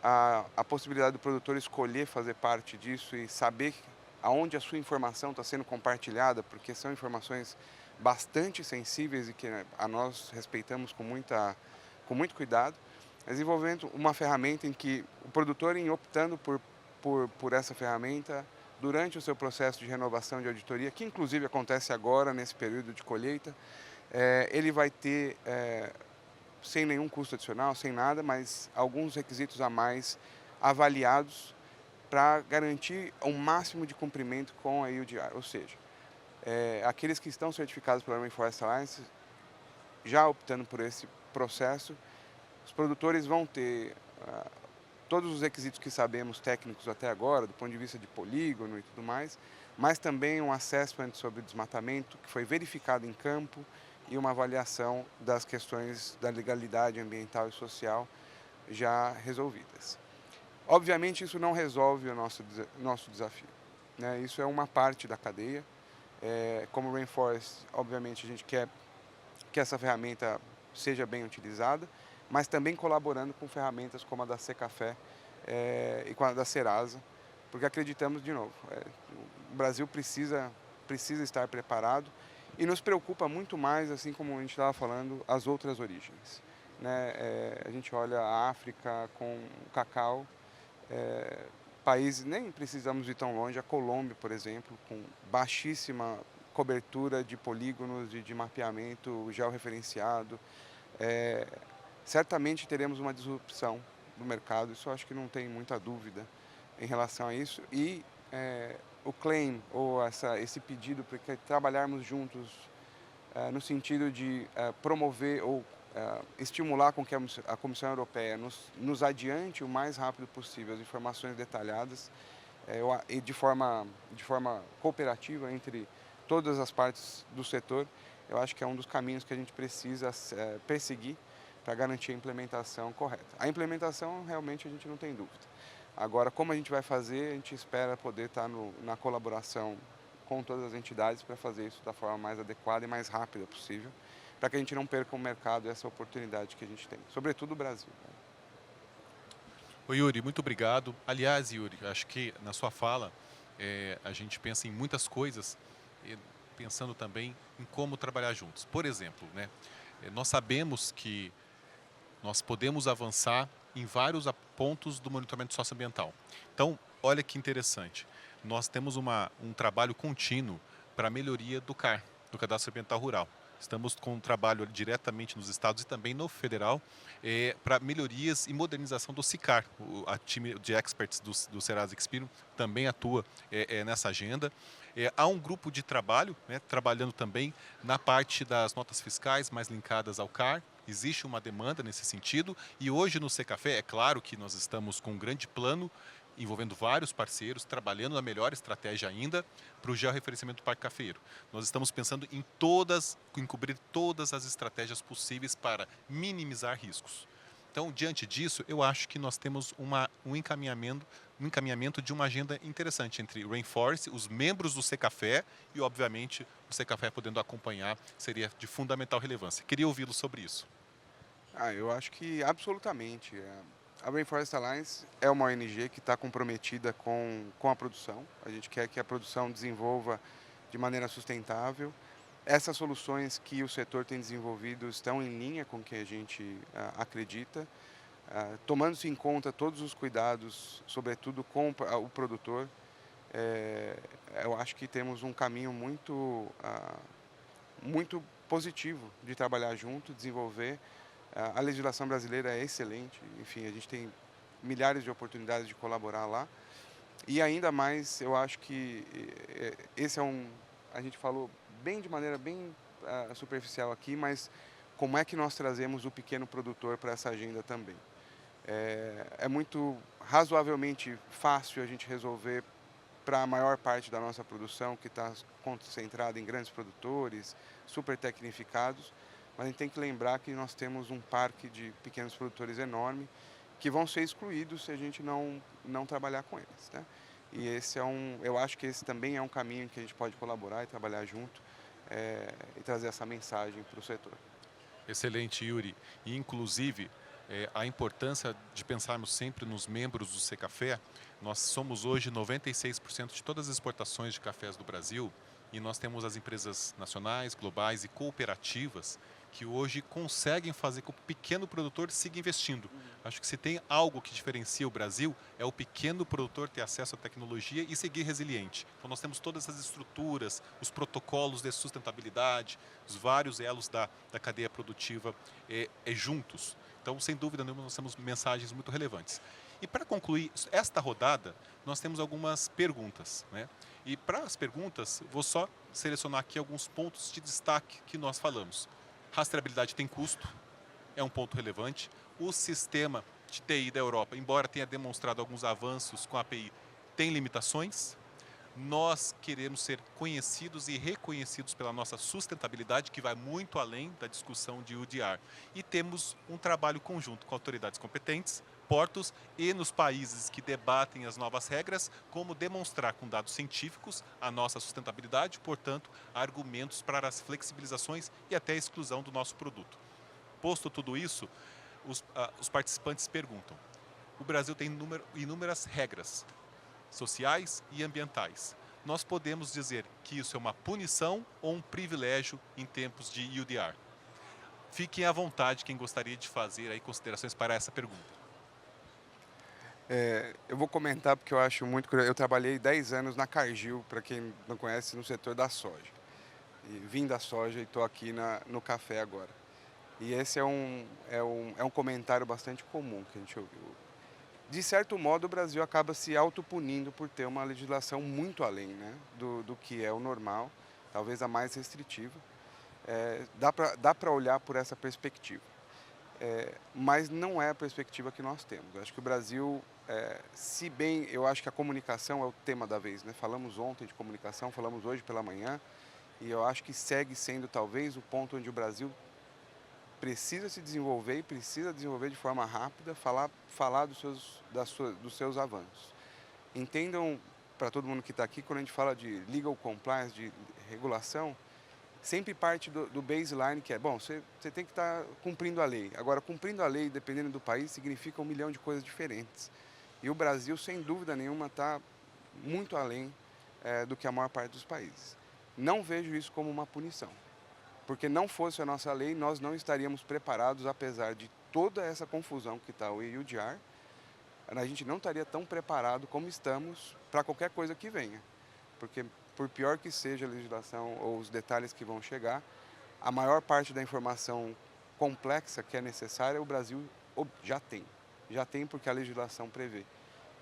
a possibilidade do produtor escolher fazer parte disso e saber aonde a sua informação está sendo compartilhada, porque são informações bastante sensíveis e que a nós respeitamos com muito cuidado, desenvolvendo uma ferramenta em que o produtor, optando por essa ferramenta, durante o seu processo de renovação de auditoria, que inclusive acontece agora, nesse período de colheita, ele vai ter, sem nenhum custo adicional, sem nada, mas alguns requisitos a mais avaliados para garantir um máximo de cumprimento com a EUDR. Ou seja, aqueles que estão certificados pela Rainforest Alliance, já optando por esse processo, os produtores vão ter todos os requisitos que sabemos técnicos até agora, do ponto de vista de polígono e tudo mais, mas também um assessment sobre desmatamento que foi verificado em campo e uma avaliação das questões da legalidade ambiental e social já resolvidas. Obviamente, isso não resolve o nosso desafio, né? Isso é uma parte da cadeia. Como Rainforest, obviamente, a gente quer que essa ferramenta seja bem utilizada, mas também colaborando com ferramentas como a da Cecafé e com a da Serasa, porque acreditamos, de novo, o Brasil precisa estar preparado e nos preocupa muito mais, assim como a gente estava falando, as outras origens, né? A gente olha a África com o cacau, países, nem precisamos ir tão longe, a Colômbia, por exemplo, com baixíssima cobertura de polígonos de mapeamento georreferenciado. Certamente teremos uma disrupção do mercado, isso eu acho que não tem muita dúvida em relação a isso. E o claim, ou esse pedido para que trabalharmos juntos no sentido de promover ou estimular com que a Comissão Europeia nos adiante o mais rápido possível as informações detalhadas e de forma cooperativa entre todas as partes do setor, eu acho que é um dos caminhos que a gente precisa perseguir para garantir a implementação correta. A implementação, realmente, a gente não tem dúvida. Agora, como a gente vai fazer, a gente espera poder estar na colaboração com todas as entidades para fazer isso da forma mais adequada e mais rápida possível, para que a gente não perca o mercado e essa oportunidade que a gente tem, sobretudo o Brasil.
Oi, Yuri, muito obrigado. Aliás, Yuri, acho que na sua fala a gente pensa em muitas coisas, pensando também em como trabalhar juntos. Por exemplo, né, nós sabemos que nós podemos avançar em vários pontos do monitoramento socioambiental. Então, olha que interessante. Nós temos um trabalho contínuo para a melhoria do CAR, do Cadastro Ambiental Rural. Estamos com um trabalho diretamente nos estados e também no federal para melhorias e modernização do SICAR. A time de experts do Serasa Experian também atua nessa agenda. Há um grupo de trabalho, né, trabalhando também na parte das notas fiscais mais linkadas ao CAR. Existe uma demanda nesse sentido e hoje no Cecafé, é claro que nós estamos com um grande plano envolvendo vários parceiros, trabalhando na melhor estratégia ainda para o georreferenciamento do Parque Cafeiro. Nós estamos pensando em cobrir todas as estratégias possíveis para minimizar riscos. Então, diante disso, eu acho que nós temos um encaminhamento de uma agenda interessante entre o Rainforest, os membros do Cecafé e, obviamente, o Cecafé podendo acompanhar seria de fundamental relevância. Queria ouvi-lo sobre isso.
Eu acho que absolutamente. A Rainforest Alliance é uma ONG que está comprometida com a produção. A gente quer que a produção desenvolva de maneira sustentável. Essas soluções que o setor tem desenvolvido estão em linha com o que a gente acredita, tomando-se em conta todos os cuidados, sobretudo com o produtor. Eu acho que temos um caminho muito positivo de trabalhar junto, desenvolver. A legislação brasileira é excelente, enfim, a gente tem milhares de oportunidades de colaborar lá. E ainda mais, eu acho que esse a gente falou de maneira bem superficial aqui, mas como é que nós trazemos o pequeno produtor para essa agenda também? É muito razoavelmente fácil a gente resolver para a maior parte da nossa produção, que está concentrada em grandes produtores, super tecnificados, mas a gente tem que lembrar que nós temos um parque de pequenos produtores enorme que vão ser excluídos se a gente não trabalhar com eles, né? E eu acho que esse também é um caminho que a gente pode colaborar e trabalhar junto e trazer essa mensagem para o setor.
Excelente, Yuri. E, inclusive, a importância de pensarmos sempre nos membros do Cecafé. Nós somos hoje 96% de todas as exportações de cafés do Brasil e nós temos as empresas nacionais, globais e cooperativas que hoje conseguem fazer com que o pequeno produtor siga investindo. Acho que se tem algo que diferencia o Brasil é o pequeno produtor ter acesso à tecnologia e seguir resiliente. Então nós temos todas essas estruturas, os protocolos de sustentabilidade, os vários elos da cadeia produtiva juntos. Então, sem dúvida nenhuma, nós temos mensagens muito relevantes. E para concluir esta rodada, nós temos algumas perguntas, né? E para as perguntas, vou só selecionar aqui alguns pontos de destaque que nós falamos. Rastreabilidade tem custo, é um ponto relevante. O sistema de TI da Europa, embora tenha demonstrado alguns avanços com a API, tem limitações. Nós queremos ser conhecidos e reconhecidos pela nossa sustentabilidade, que vai muito além da discussão de UDR. E temos um trabalho conjunto com autoridades competentes, portos e nos países que debatem as novas regras, como demonstrar com dados científicos a nossa sustentabilidade, portanto, argumentos para as flexibilizações e até a exclusão do nosso produto. Posto tudo isso, os participantes perguntam: o Brasil tem inúmeras regras sociais e ambientais. Nós podemos dizer que isso é uma punição ou um privilégio em tempos de UDR? Fiquem à vontade quem gostaria de fazer aí considerações para essa pergunta.
Eu vou comentar porque eu acho muito curioso. Eu trabalhei 10 anos na Cargill, para quem não conhece, no setor da soja. E vim da soja e estou aqui no café agora. E esse é um comentário bastante comum que a gente ouviu. De certo modo, o Brasil acaba se autopunindo por ter uma legislação muito além, né, do que é o normal, talvez a mais restritiva. Dá para olhar por essa perspectiva. Mas não é a perspectiva que nós temos. Eu acho que o Brasil, se bem, eu acho que a comunicação é o tema da vez, né? Falamos ontem de comunicação, falamos hoje pela manhã, e eu acho que segue sendo talvez o ponto onde o Brasil precisa se desenvolver e precisa desenvolver de forma rápida, falar dos seus avanços. Entendam, para todo mundo que está aqui, quando a gente fala de legal compliance, de regulação, sempre parte do baseline, que é, bom, você tem que estar cumprindo a lei. Agora, cumprindo a lei, dependendo do país, significa 1 milhão de coisas diferentes. E o Brasil, sem dúvida nenhuma, está muito além do que a maior parte dos países. Não vejo isso como uma punição. Porque não fosse a nossa lei, nós não estaríamos preparados, apesar de toda essa confusão que está o EUDR, a gente não estaria tão preparado como estamos para qualquer coisa que venha. Porque, por pior que seja a legislação ou os detalhes que vão chegar, a maior parte da informação complexa que é necessária, o Brasil já tem. Já tem porque a legislação prevê.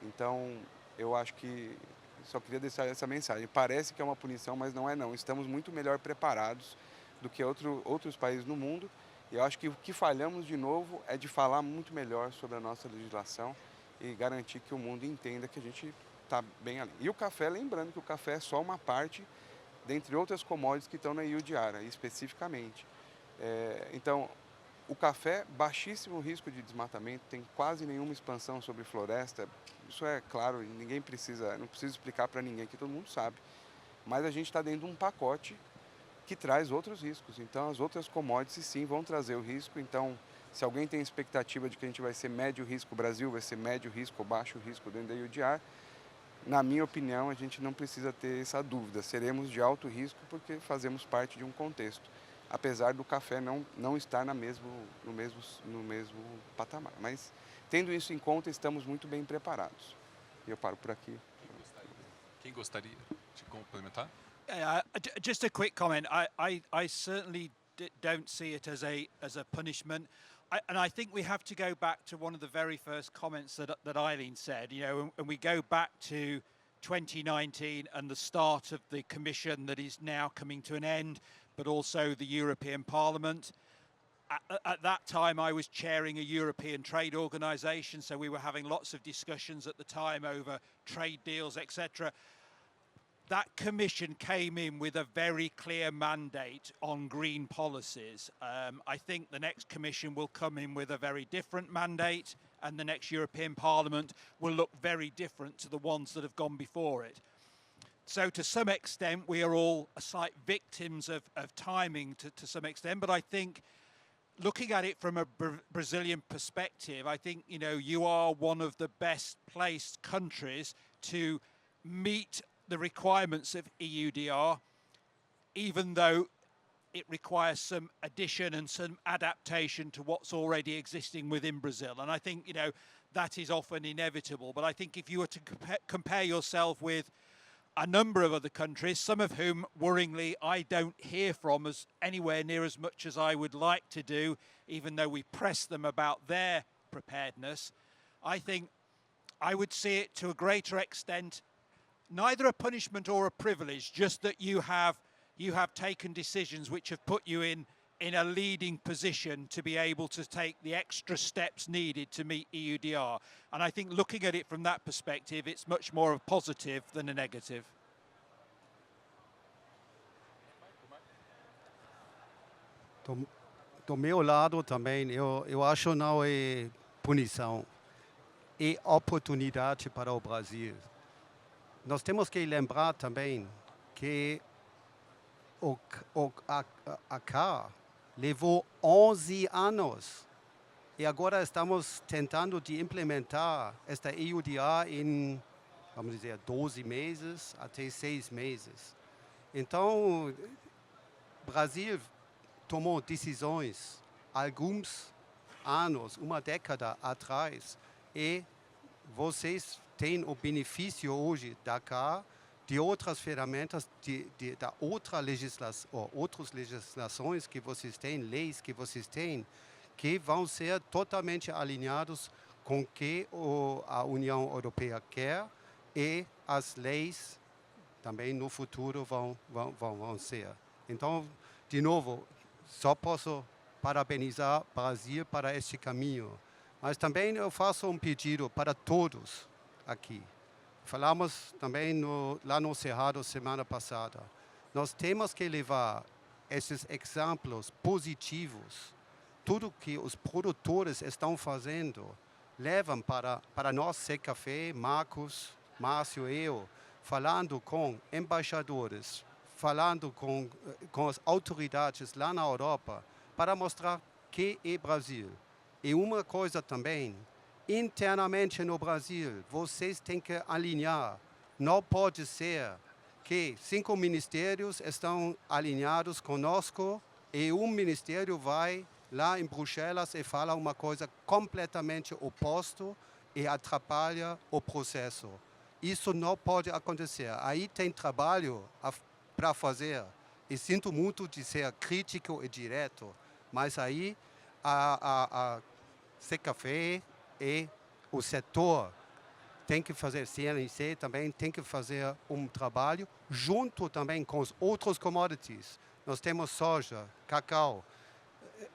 Então, eu acho que só queria deixar essa mensagem. Parece que é uma punição, mas não é não. Estamos muito melhor preparados do que outros países no mundo. E eu acho que o que falhamos de novo é de falar muito melhor sobre a nossa legislação e garantir que o mundo entenda que a gente está bem ali. E o café, lembrando que o café é só uma parte, dentre outras commodities que estão na EUDR, especificamente. Então, o café, baixíssimo risco de desmatamento, tem quase nenhuma expansão sobre floresta. Isso é claro, não precisa explicar para ninguém, que todo mundo sabe. Mas a gente está dentro de um pacote que traz outros riscos. Então, as outras commodities, sim, vão trazer o risco. Então, Se alguém tem expectativa de que a gente vai ser médio risco, o Brasil vai ser médio risco ou baixo risco dentro da EUDR, na minha opinião, a gente não precisa ter essa dúvida. Seremos de alto risco porque fazemos parte de um contexto, apesar do café não estar no mesmo patamar. Mas, tendo isso em conta, estamos muito bem preparados. E eu paro por aqui.
Quem gostaria de complementar?
Just a quick comment. I certainly don't see it as a punishment. And I think we have to go back to one of the very first comments that Eileen said, and we go back to 2019 and the start of the Commission that is now coming to an end, but also the European Parliament. At that time, I was chairing a European trade organisation, so we were having lots of discussions at the time over trade deals, etc. That Commission came in with a very clear mandate on green policies. I think the next Commission will come in with a very different mandate, and the next European Parliament will look very different to the ones that have gone before it. So to some extent, we are all slight victims of timing to some extent, but I think looking at it from a Brazilian perspective, I think, you are one of the best placed countries to meet the requirements of EUDR, even though it requires some addition and some adaptation to what's already existing within Brazil. And I think, that is often inevitable. But I think if you were to compare yourself with a number of other countries, some of whom, worryingly, I don't hear from as anywhere near as much as I would like to do, even though we press them about their preparedness, I think I would see it to a greater extent neither a punishment or a privilege, just that you have taken decisions which have put you in a leading position to be able to take the extra steps needed to meet EUDR. And I think looking at it from that perspective, it's much more a positive than a negative.
Do meu lado também, eu acho não é punição, é oportunidade para o Brasil. Nós temos que lembrar também que a CAR levou 11 anos e agora estamos tentando de implementar esta EUDR em, vamos dizer, 12 meses até 6 meses. Então, o Brasil tomou decisões alguns anos, uma década atrás, e vocês têm o benefício hoje da CAR, de outras ferramentas, da outras legislações que vocês têm, leis que vocês têm, que vão ser totalmente alinhados com o que a União Europeia quer e as leis também no futuro vão ser. Então, de novo, só posso parabenizar o Brasil para este caminho. Mas também eu faço um pedido para todos aqui. Falamos também lá no Cerrado semana passada. Nós temos que levar esses exemplos positivos, tudo que os produtores estão fazendo, levam para nós, Cecafé, Marcos, Márcio e eu, falando com embaixadores, falando com as autoridades lá na Europa, para mostrar que é Brasil. E uma coisa também, internamente no Brasil, vocês têm que alinhar. Não pode ser que 5 ministérios estão alinhados conosco e um ministério vai lá em Bruxelas e fala uma coisa completamente oposta e atrapalha o processo. Isso não pode acontecer. Aí tem trabalho para fazer. E sinto muito de ser crítico e direto, mas aí a Cecafé e o setor tem que fazer, CNC também tem que fazer um trabalho junto também com os outros commodities. Nós temos soja, cacau,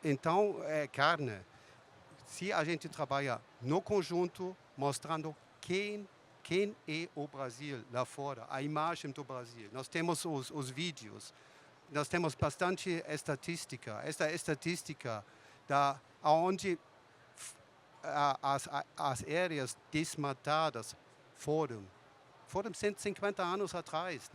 então carne. Se a gente trabalha no conjunto, mostrando quem é o Brasil lá fora, a imagem do Brasil. Nós temos os vídeos, nós temos bastante estatística. Esta estatística onde as áreas desmatadas foram 150 anos atrás,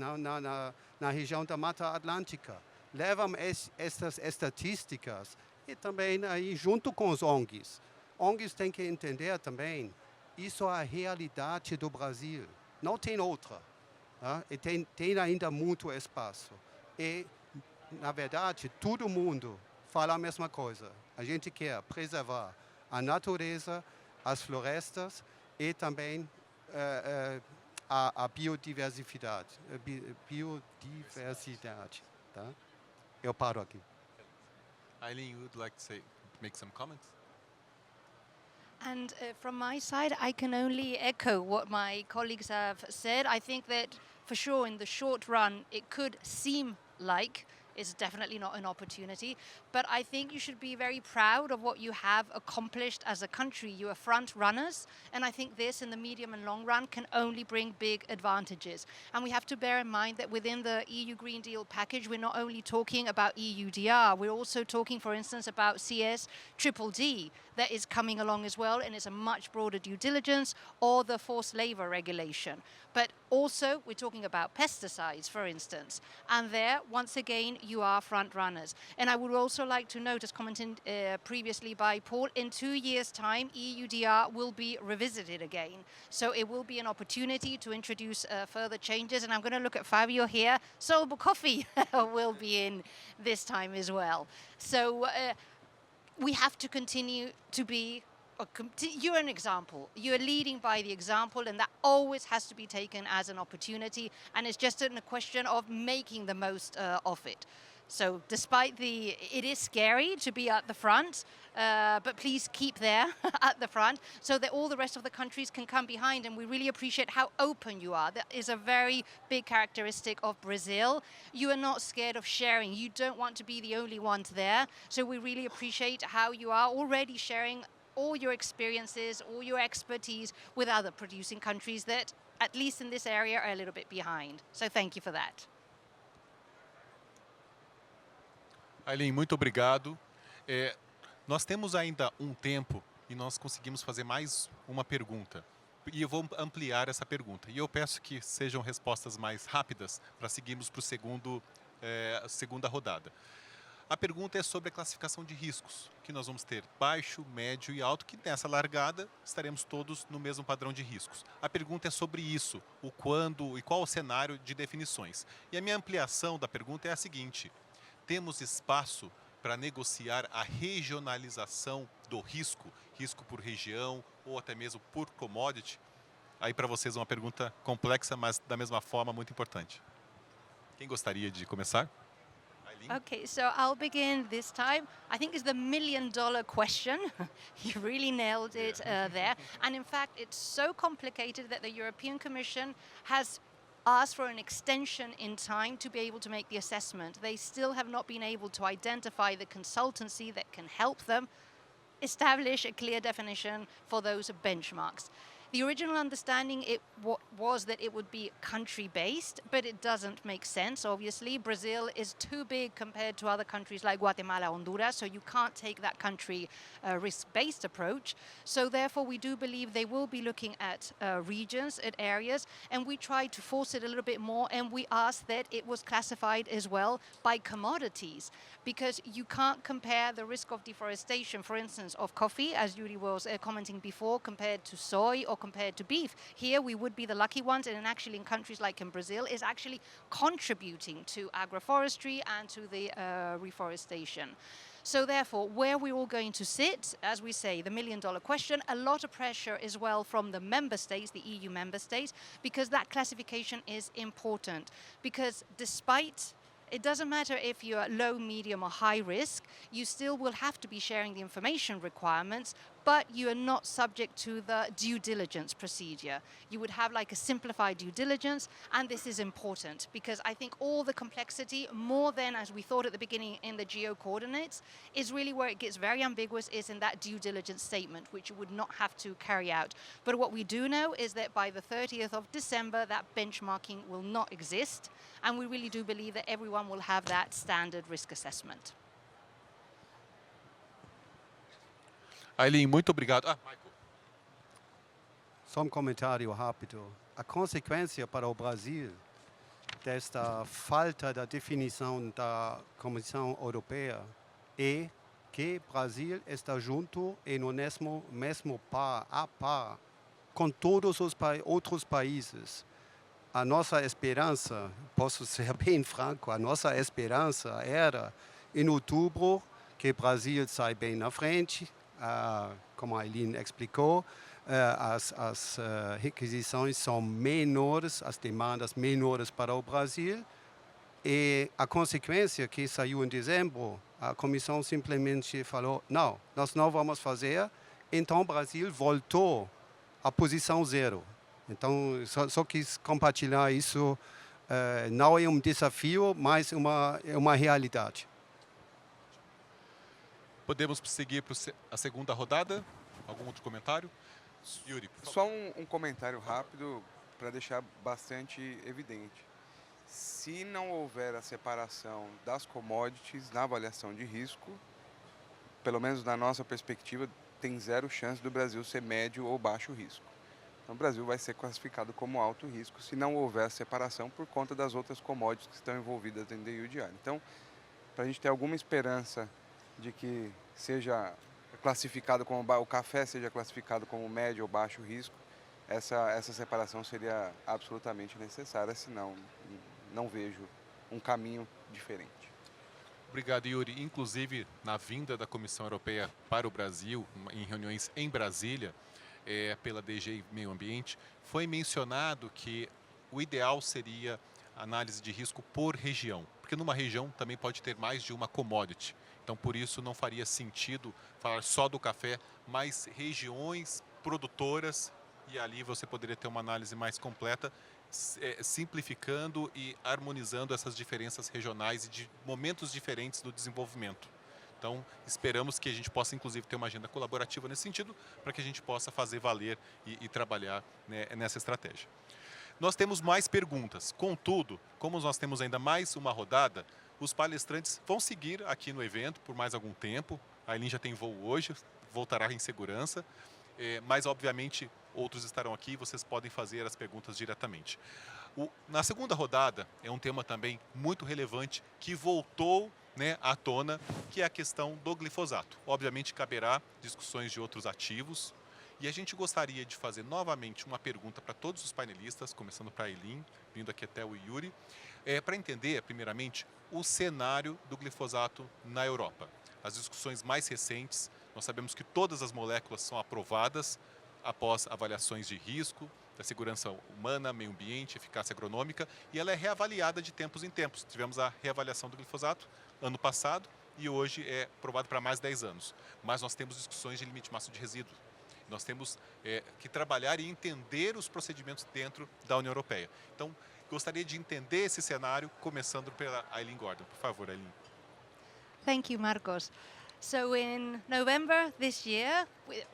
na região da Mata Atlântica. Levam estas estatísticas E também aí junto com os ONGs. ONGs têm que entender também, isso é a realidade do Brasil, não tem outra. Tá? E tem ainda muito espaço. E, na verdade, todo mundo fala a mesma coisa. A gente quer preservar a natureza, as florestas e também a biodiversidade. Tá? Eu paro aqui.
Eileen, would like to make some comments?
And from my side, I can only echo what my colleagues have said. I think that for sure in the short run, it could seem like it's definitely not an opportunity, but I think you should be very proud of what you have accomplished as a country. You are front runners, and I think this in the medium and long run can only bring big advantages. And we have to bear in mind that within the EU Green Deal package, we're not only talking about EUDR, we're also talking, for instance, about CSDDD that is coming along as well, and it's a much broader due diligence, or the forced labor regulation. But also, we're talking about pesticides, for instance. And there, once again, you are front runners. And I would also like to note, as commented previously by Paul, in 2 years' time, EUDR will be revisited again. So it will be an opportunity to introduce further changes. And I'm going to look at Fabio here. Soluble coffee will be in this time as well. So we have to continue to be. You're an example. You're leading by the example, and that always has to be taken as an opportunity, and it's just a question of making the most of it. So despite it is scary to be at the front, but please keep there at the front so that all the rest of the countries can come behind, and we really appreciate how open you are. That is a very big characteristic of Brazil. You are not scared of sharing. You don't want to be the only ones there. So we really appreciate how you are already sharing all your experiences, all your expertise with other producing countries that, at least in this area, are a little bit behind. So thank you for that.
Eileen, muito obrigado. Nós temos ainda um tempo e nós conseguimos fazer mais uma pergunta. E eu vou ampliar essa pergunta. E eu peço que sejam respostas mais rápidas para seguirmos para a segunda rodada. A pergunta é sobre a classificação de riscos, que nós vamos ter baixo, médio e alto, que nessa largada estaremos todos no mesmo padrão de riscos. A pergunta é sobre isso, o quando e qual o cenário de definições. E a minha ampliação da pergunta é a seguinte: temos espaço para negociar a regionalização do risco, risco por região ou até mesmo por commodity? Aí para vocês uma pergunta complexa, mas da mesma forma muito importante. Quem gostaria de começar?
Okay, so I'll begin this time. I think it's the million-dollar question. You really nailed it there. And in fact, it's so complicated that the European Commission has asked for an extension in time to be able to make the assessment. They still have not been able to identify the consultancy that can help them establish a clear definition for those benchmarks. The original understanding was that it would be country-based, but it doesn't make sense, obviously. Brazil is too big compared to other countries like Guatemala, Honduras, so you can't take that country risk-based approach. So therefore, we do believe they will be looking at regions, at areas, and we tried to force it a little bit more, and we asked that it was classified as well by commodities, because you can't compare the risk of deforestation, for instance, of coffee, as Yuri was commenting before, compared to soy or compared to beef. Here we would be the lucky ones, and actually in countries like in Brazil is actually contributing to agroforestry and to the reforestation. So therefore, where we're all going to sit, as we say, the million-dollar question, a lot of pressure as well from the member states, the EU member states, because that classification is important. Because despite it doesn't matter if you're low, medium, or high risk, you still will have to be sharing the information requirements, but you are not subject to the due diligence procedure. You would have like a simplified due diligence, and this is important because I think all the complexity, more than as we thought at the beginning in the geo coordinates, is really where it gets very ambiguous is in that due diligence statement, which you would not have to carry out. But what we do know is that by the 30th of December, that benchmarking will not exist, and we really do believe that everyone will have that standard risk assessment.
Eileen, muito obrigado. Michael.
Só comentário rápido. A consequência para o Brasil desta falta da definição da Comissão Europeia é que o Brasil está junto e no mesmo par, a par, com todos os outros países. A nossa esperança, posso ser bem franco, a nossa esperança era, em outubro, que o Brasil sai bem na frente, como a Eileen explicou, as requisições são menores, as demandas menores para o Brasil, e a consequência que saiu em dezembro, a comissão simplesmente falou, não, nós não vamos fazer, então o Brasil voltou à posição zero. Então, só quis compartilhar isso, não é um desafio, mas é uma realidade.
Podemos seguir para a segunda rodada? Algum outro comentário? Yuri, por favor.
Só um comentário rápido para deixar bastante evidente. Se não houver a separação das commodities na avaliação de risco, pelo menos na nossa perspectiva, tem zero chance do Brasil ser médio ou baixo risco. Então, o Brasil vai ser classificado como alto risco se não houver separação por conta das outras commodities que estão envolvidas dentro da EUDR. Então, para a gente ter alguma esperança de que seja classificado como o café seja classificado como médio ou baixo risco, essa separação seria absolutamente necessária, senão não vejo um caminho diferente.
Obrigado, Yuri. Inclusive, na vinda da Comissão Europeia para o Brasil, em reuniões em Brasília, pela DG Meio Ambiente, foi mencionado que o ideal seria análise de risco por região, porque numa região também pode ter mais de uma commodity. Então, por isso, não faria sentido falar só do café, mas regiões produtoras, e ali você poderia ter uma análise mais completa, simplificando e harmonizando essas diferenças regionais e de momentos diferentes do desenvolvimento. Então, esperamos que a gente possa, inclusive, ter uma agenda colaborativa nesse sentido, para que a gente possa fazer valer e trabalhar, né, nessa estratégia. Nós temos mais perguntas, contudo, como nós temos ainda mais uma rodada, os palestrantes vão seguir aqui no evento por mais algum tempo. A Eileen já tem voo hoje, voltará em segurança, mas, obviamente, outros estarão aqui e vocês podem fazer as perguntas diretamente. Na segunda rodada, é um tema também muito relevante que voltou, né, à tona, que é a questão do glifosato. Obviamente, caberá discussões de outros ativos. E a gente gostaria de fazer novamente uma pergunta para todos os painelistas, começando para a Eileen, vindo aqui até o Yuri, para entender, primeiramente, o cenário do glifosato na Europa. As discussões mais recentes, nós sabemos que todas as moléculas são aprovadas após avaliações de risco, da segurança humana, meio ambiente, eficácia agronômica, e ela é reavaliada de tempos em tempos. Tivemos a reavaliação do glifosato ano passado e hoje é aprovado para mais de 10 anos. Mas nós temos discussões de limite máximo de resíduo. Nós temos que trabalhar e entender os procedimentos dentro da União Europeia. Então, gostaria de entender esse cenário, começando pela Eileen Gordon. Por favor, Eileen.
Thank you, Marcos. So in November this year,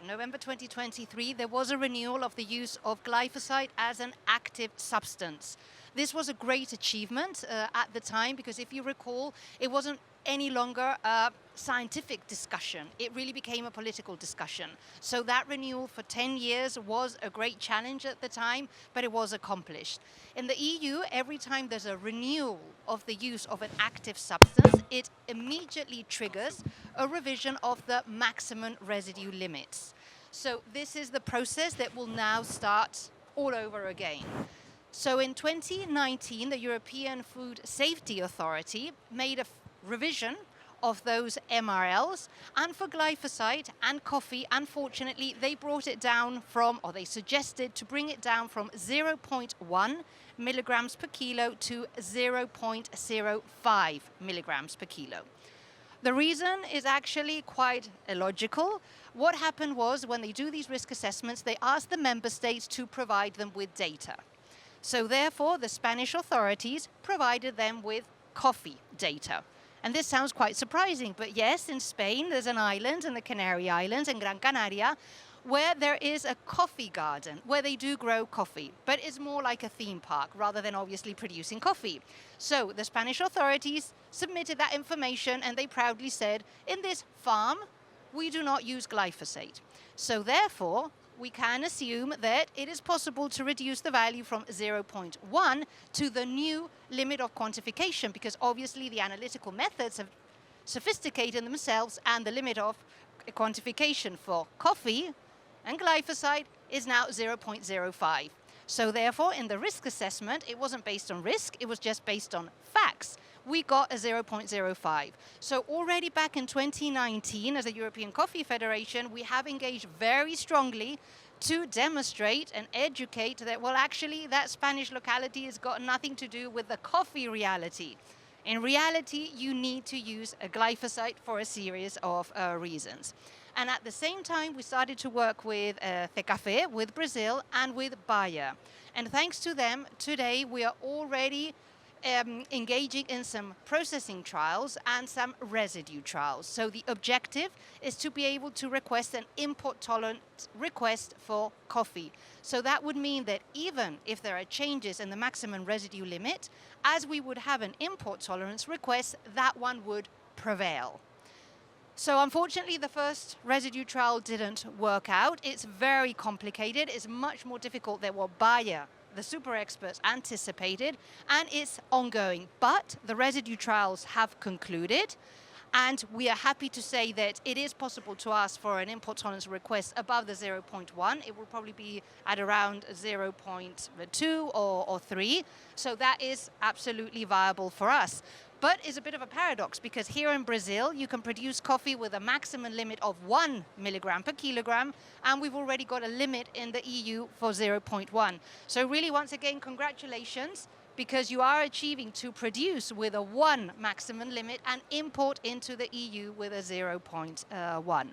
November 2023, there was a renewal of the use of glyphosate as an active substance. This was a great achievement at the time because if you recall, it wasn't any longer a scientific discussion. It really became a political discussion. So that renewal for 10 years was a great challenge at the time, but it was accomplished. In the EU, every time there's a renewal of the use of an active substance, it immediately triggers a revision of the maximum residue limits. So this is the process that will now start all over again. So in 2019, the European Food Safety Authority made a revision of those MRLs, and for glyphosate and coffee, unfortunately, they brought it down from, or they suggested to bring it down from 0.1 milligrams per kilo to 0.05 milligrams per kilo. The reason is actually quite illogical. What happened was when they do these risk assessments, they ask the member states to provide them with data. So therefore, the Spanish authorities provided them with coffee data. And this sounds quite surprising, but yes, in Spain, there's an island in the Canary Islands, in Gran Canaria, where there is a coffee garden, where they do grow coffee, but it's more like a theme park rather than obviously producing coffee. So the Spanish authorities submitted that information and they proudly said, in this farm, we do not use glyphosate. So therefore, we can assume that it is possible to reduce the value from 0.1 to the new limit of quantification, because obviously the analytical methods have sophisticated themselves, and the limit of quantification for coffee and glyphosate is now 0.05. So therefore, in the risk assessment, it wasn't based on risk, it was just based on facts. We got a 0.05. So already back in 2019, as a European Coffee Federation, we have engaged very strongly to demonstrate and educate that, well, actually, that Spanish locality has got nothing to do with the coffee reality. In reality, you need to use a glyphosate for a series of reasons. And at the same time, we started to work with Cecafé, with Brazil, and with Bayer. And thanks to them, today we are already engaging in some processing trials and some residue trials. So the objective is to be able to request an import tolerant request for coffee. So that would mean that even if there are changes in the maximum residue limit, as we would have an import tolerance request, that one would prevail. So unfortunately, the first residue trial didn't work out. It's very complicated. It's much more difficult than what Bayer, the super experts, anticipated, and it's ongoing. But the residue trials have concluded, and we are happy to say that it is possible to ask for an import tolerance request above the 0.1. It will probably be at around 0.2 or 3. So that is absolutely viable for us. But it's a bit of a paradox, because here in Brazil, you can produce coffee with a maximum limit of 1 milligram per kilogram, and we've already got a limit in the EU for 0.1. So really, once again, congratulations, because you are achieving to produce with a 1 maximum limit and import into the EU with a 0.1.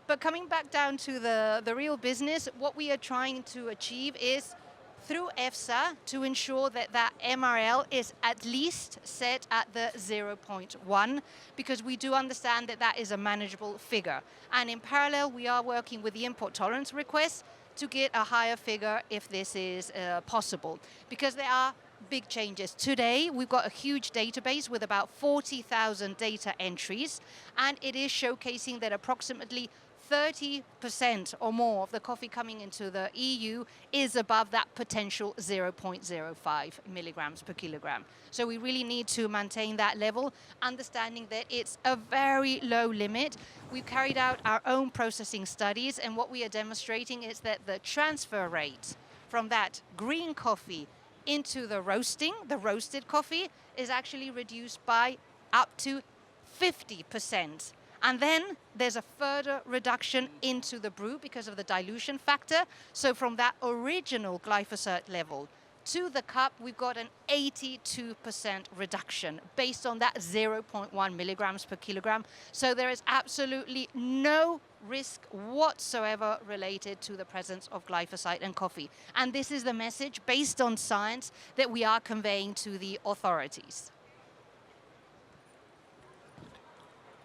But coming back down to the real business, what we are trying to achieve is through EFSA to ensure that that MRL is at least set at the 0.1, because we do understand that that is a manageable figure. And in parallel, we are working with the import tolerance request to get a higher figure if this is possible, because there are big changes. Today, we've got a huge database with about 40,000 data entries, and it is showcasing that approximately 30% or more of the coffee coming into the EU is above that potential 0.05 milligrams per kilogram. So we really need to maintain that level, understanding that it's a very low limit. We've carried out our own processing studies, and what we are demonstrating is that the transfer rate from that green coffee into the roasted coffee, is actually reduced by up to 50%. And then there's a further reduction into the brew because of the dilution factor. So from that original glyphosate level to the cup, we've got an 82% reduction based on that 0.1 milligrams per kilogram. So there is absolutely no risk whatsoever related to the presence of glyphosate in coffee. And this is the message based on science that we are conveying to the authorities.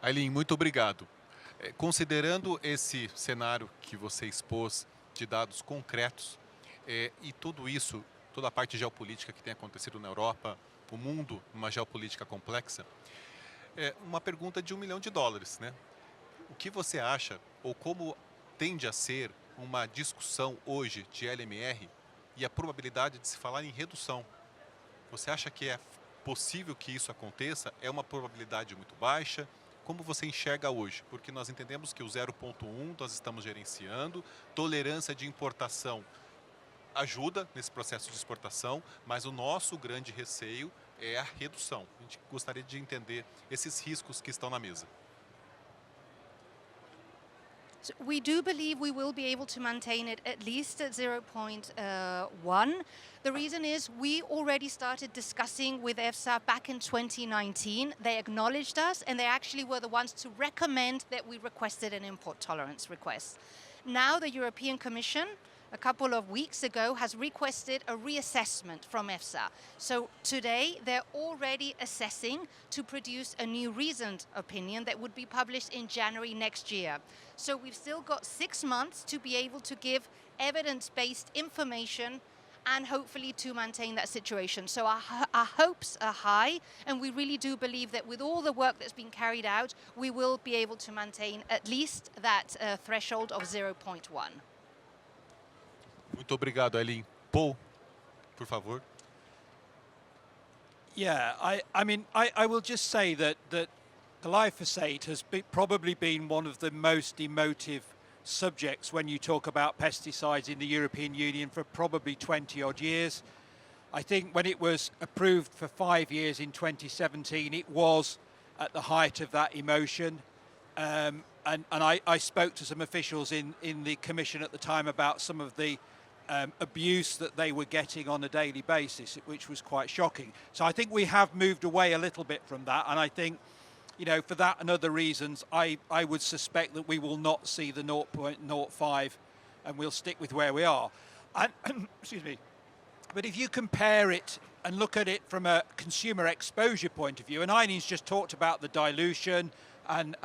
Eileen, muito obrigado. Considerando esse cenário que você expôs de dados concretos e tudo isso, toda a parte geopolítica que tem acontecido na Europa, o mundo numa geopolítica complexa, uma pergunta de $1 milhão, né? O que você acha, ou como tende a ser uma discussão hoje de LMR e a probabilidade de se falar em redução? Você acha que é possível que isso aconteça? É uma probabilidade muito baixa? Como você enxerga hoje? Porque nós entendemos que o 0.1 nós estamos gerenciando, tolerância de importação ajuda nesse processo de exportação, mas o nosso grande receio é a redução. A gente gostaria de entender esses riscos que estão na mesa.
So we do believe we will be able to maintain it at least at 0.1. The reason is we already started discussing with EFSA back in 2019. They acknowledged us, and they actually were the ones to recommend that we requested an import tolerance request. Now the European Commission, a couple of weeks ago, has requested a reassessment from EFSA. So today they're already assessing to produce a new reasoned opinion that would be published in January next year. So we've still got 6 months to be able to give evidence-based information and hopefully to maintain that situation. So our hopes are high, and we really do believe that with all the work that's been carried out, we will be able to maintain at least that threshold of 0.1.
Muito obrigado, Eileen. Paul, por favor.
Yeah, I mean, I will just say that glyphosate has probably been one of the most emotive subjects when you talk about pesticides in the European Union for probably 20 odd years. I think when it was approved for 5 years in 2017, it was at the height of that emotion. And I spoke to some officials in the Commission at the time about some of the abuse that they were getting on a daily basis, which was quite shocking. So I think we have moved away a little bit from that, and I think, you know, for that and other reasons, I would suspect that we will not see the 0.05 and we'll stick with where we are. And excuse me. But if you compare it and look at it from a consumer exposure point of view, and Eileen's just talked about the dilution and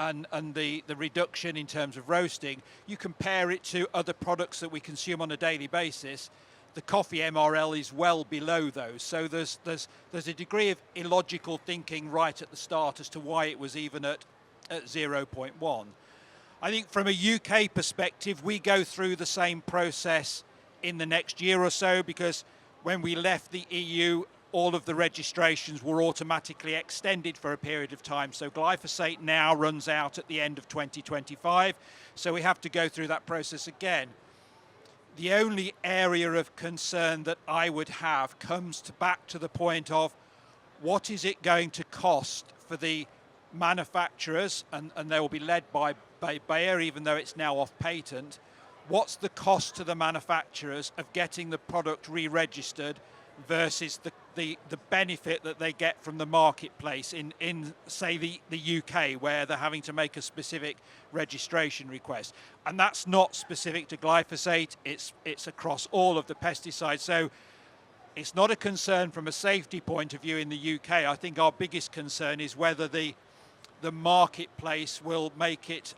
the reduction in terms of roasting, you compare it to other products that we consume on a daily basis, the coffee MRL is well below those. So there's a degree of illogical thinking right at the start as to why it was even at 0.1. I think from a UK perspective, we go through the same process in the next year or so, because when we left the EU, all of the registrations were automatically extended for a period of time. So glyphosate now runs out at the end of 2025. So we have to go through that process again. The only area of concern that I would have comes back to the point of what is it going to cost for the manufacturers, and they will be led by Bayer, even though it's now off patent. What's the cost to the manufacturers of getting the product re-registered versus the benefit that they get from the marketplace in say the UK, where they're having to make a specific registration request? And that's not specific to glyphosate, it's across all of the pesticides. So it's not a concern from a safety point of view in the UK. I think our biggest concern is whether the marketplace will make it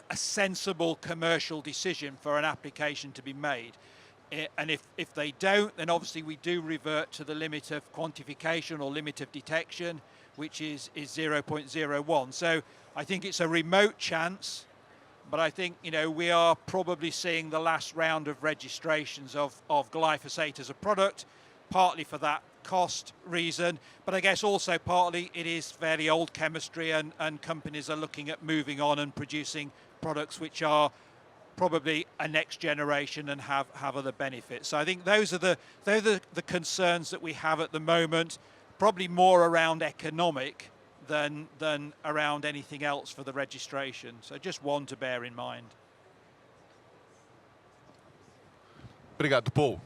a sensible commercial decision for an application to be made. And if they don't, then obviously we do revert to the limit of quantification or limit of detection, which is 0.01. So I think it's a remote chance, but I think, you know, we are probably seeing the last round of registrations of glyphosate as a product, partly for that cost reason, but I guess also partly it is fairly old chemistry, and companies are looking at moving on and producing products which are probably a next generation and have other benefits. So I think those are the concerns that we have at the moment, probably more around economic than around anything else for the registration. So just one to bear in mind.
Obrigado, Paul.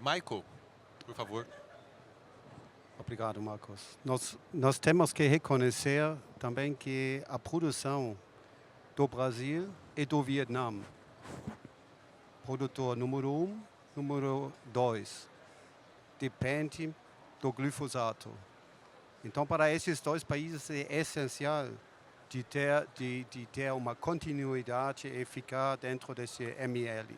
Michael, por favor.
Obrigado, Marcos. Nós temos que reconhecer também que a produção do Brasil e do Vietnã, produtor número número 2, depende do glifosato. Então, para esses dois países é essencial de ter uma continuidade e ficar dentro desse ML.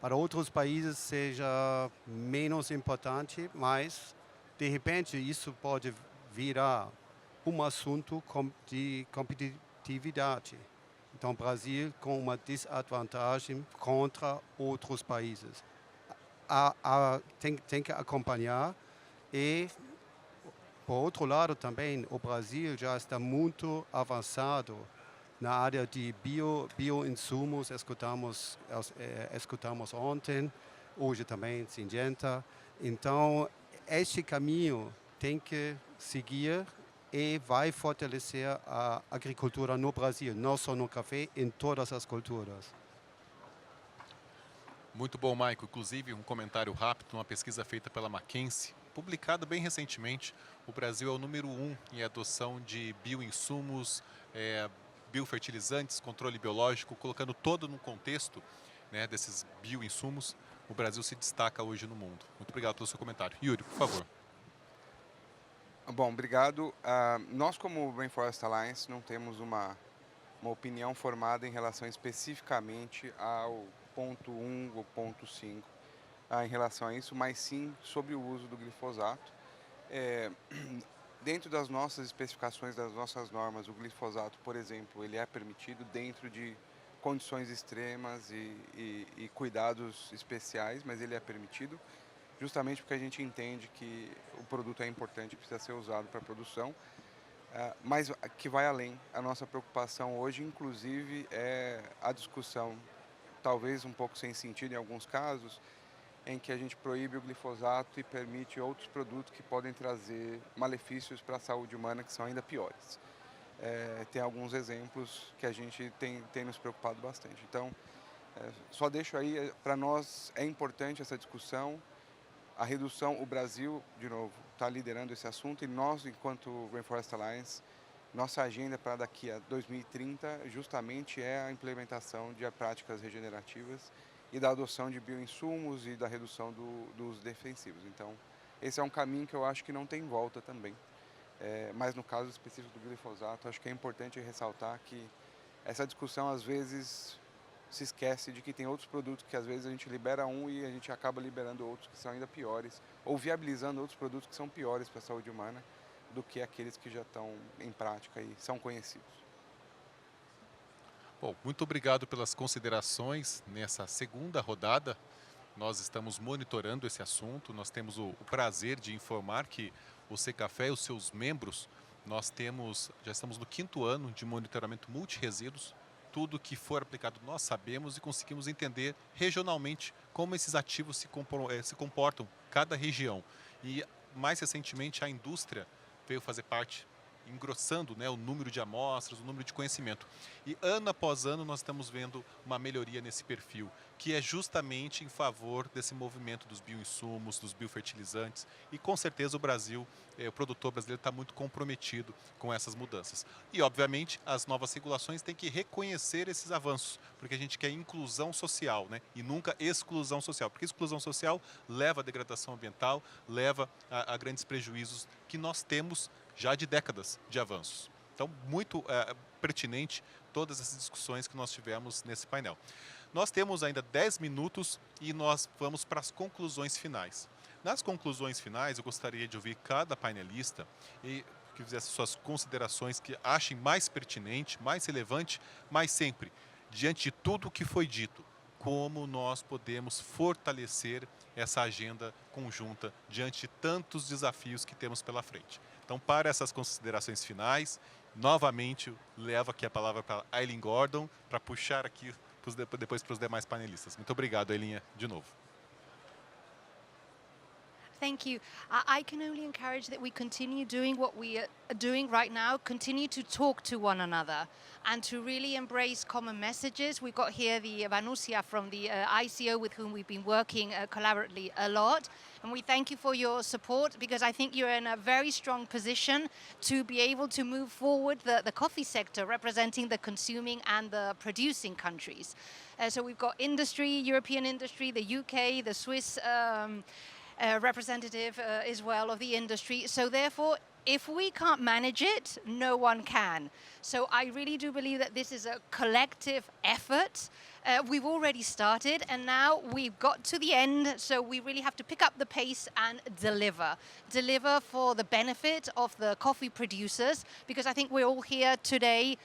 Para outros países seja menos importante, mas de repente isso pode virar assunto de competitividade. Então, o Brasil com uma desvantagem contra outros países. Tem que acompanhar e, por outro lado, também o Brasil já está muito avançado na área de bioinsumos. Escutamos ontem, hoje também Singenta. Então, este caminho tem que seguir e vai fortalecer a agricultura no Brasil, não só no café, em todas as culturas.
Muito bom, Michael. Inclusive, um comentário rápido, uma pesquisa feita pela McKinsey, publicada bem recentemente. O Brasil é o número 1 em adoção de bioinsumos, biofertilizantes, controle biológico, colocando todo no contexto, né, desses bioinsumos. O Brasil se destaca hoje no mundo. Muito obrigado pelo seu comentário. Yuri, por favor.
Bom, obrigado. Nós, como Rainforest Alliance, não temos uma opinião formada em relação especificamente ao ponto 1 ou ponto 5 em relação a isso, mas sim sobre o uso do glifosato. Dentro das nossas especificações, das nossas normas, o glifosato, por exemplo, ele é permitido dentro de condições extremas e cuidados especiais, mas ele é permitido justamente porque a gente entende que o produto é importante e precisa ser usado para a produção. mas que vai além. A nossa preocupação hoje, inclusive, é a discussão, talvez um pouco sem sentido em alguns casos, em que a gente proíbe o glifosato e permite outros produtos que podem trazer malefícios para a saúde humana que são ainda piores. Tem alguns exemplos que a gente tem nos preocupado bastante. Então, só deixo aí, para nós é importante essa discussão, a redução, o Brasil, de novo, está liderando esse assunto e nós, enquanto Rainforest Alliance, nossa agenda para daqui a 2030 justamente é a implementação de práticas regenerativas e da adoção de bioinsumos e da redução dos defensivos. Então, esse é um caminho que eu acho que não tem volta também. Mas no caso específico do glifosato, acho que é importante ressaltar que essa discussão às vezes se esquece de que tem outros produtos que às vezes a gente libera um e a gente acaba liberando outros que são ainda piores, ou viabilizando outros produtos que são piores para a saúde humana do que aqueles que já estão em prática e são conhecidos.
Bom, muito obrigado pelas considerações nessa segunda rodada. Nós estamos monitorando esse assunto, nós temos o prazer de informar que o Cecafé e os seus membros, já estamos no 5º ano de monitoramento multiresíduos. Tudo que for aplicado nós sabemos e conseguimos entender regionalmente como esses ativos se comportam, cada região. E mais recentemente a indústria veio fazer parte, engrossando, né, o número de amostras, o número de conhecimento. E ano após ano nós estamos vendo uma melhoria nesse perfil, que é justamente em favor desse movimento dos bioinsumos, dos biofertilizantes. E com certeza o Brasil, o produtor brasileiro está muito comprometido com essas mudanças. E obviamente as novas regulações têm que reconhecer esses avanços, porque a gente quer inclusão social, né, e nunca exclusão social, porque exclusão social leva à degradação ambiental, leva a grandes prejuízos que nós temos já de décadas de avanços. Então, muito pertinente todas essas discussões que nós tivemos nesse painel. Nós temos ainda 10 minutos e nós vamos para as conclusões finais. Nas conclusões finais, eu gostaria de ouvir cada painelista e que fizesse suas considerações que achem mais pertinente, mais relevante, mas sempre, diante de tudo o que foi dito, como nós podemos fortalecer essa agenda conjunta diante de tantos desafios que temos pela frente. Então, para essas considerações finais, novamente, levo aqui a palavra para a Eileen Gordon, para puxar aqui depois para os demais panelistas. Muito obrigado, Eileen, de novo.
Thank you. I can only encourage that we continue doing what we are doing right now, continue to talk to one another and to really embrace common messages. We've got here the Vanusia from the ICO with whom we've been working collaboratively a lot. And we thank you for your support because I think you're in a very strong position to be able to move forward the coffee sector representing the consuming and the producing countries. So we've got industry, European industry, the UK, the Swiss representative as well of the industry. So therefore, if we can't manage it, no one can. So I really do believe that this is a collective effort. We've already started and now we've got to the end, so we really have to pick up the pace and deliver. Deliver for the benefit of the coffee producers, because I think we're all here today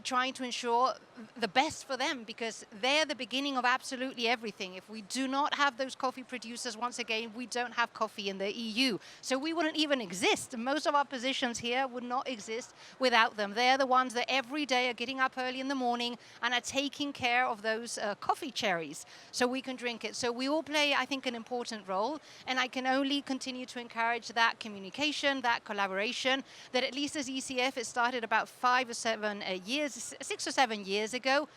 trying to ensure the best for them, because they're the beginning of absolutely everything. If we do not have those coffee producers, once again, we don't have coffee in the EU. So we wouldn't even exist. Most of our positions here would not exist without them. They're the ones that every day are getting up early in the morning and are taking care of those coffee cherries so we can drink it. So we all play, I think, an important role, and I can only continue to encourage that communication, that collaboration, that at least as ECF it started about 6 or 7 years ago,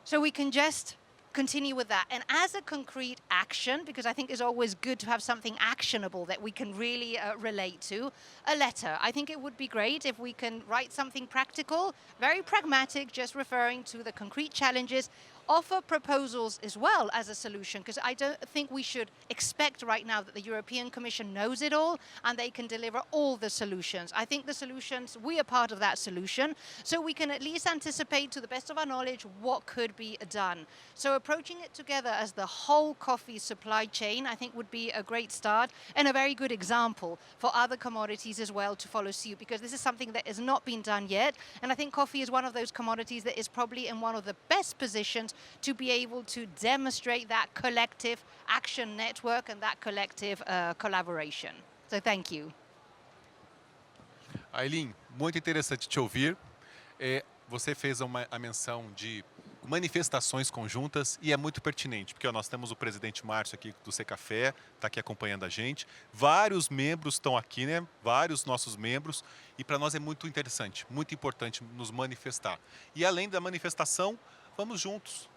so we can just continue with that. And as a concrete action, because I think it's always good to have something actionable that we can really relate to, a letter. I think it would be great if we can write something practical, very pragmatic, just referring to the concrete challenges, offer proposals as well as a solution, because I don't think we should expect right now that the European Commission knows it all and they can deliver all the solutions. I think the solutions, we are part of that solution, so we can at least anticipate to the best of our knowledge what could be done. So approaching it together as the whole coffee supply chain, I think would be a great start and a very good example for other commodities as well to follow suit, because this is something that has not been done yet, and I think coffee is one of those commodities that is probably in one of the best positions to be able to demonstrate that collective action network and that collective collaboration. So thank you.
Eileen, muito interessante te ouvir. Você fez a menção de manifestações conjuntas e é muito pertinente, porque nós temos o presidente Márcio aqui do Cecafé, está aqui acompanhando a gente. Vários membros estão aqui, né? Vários nossos membros, e para nós é muito interessante, muito importante nos manifestar. E além da manifestação, vamos juntos.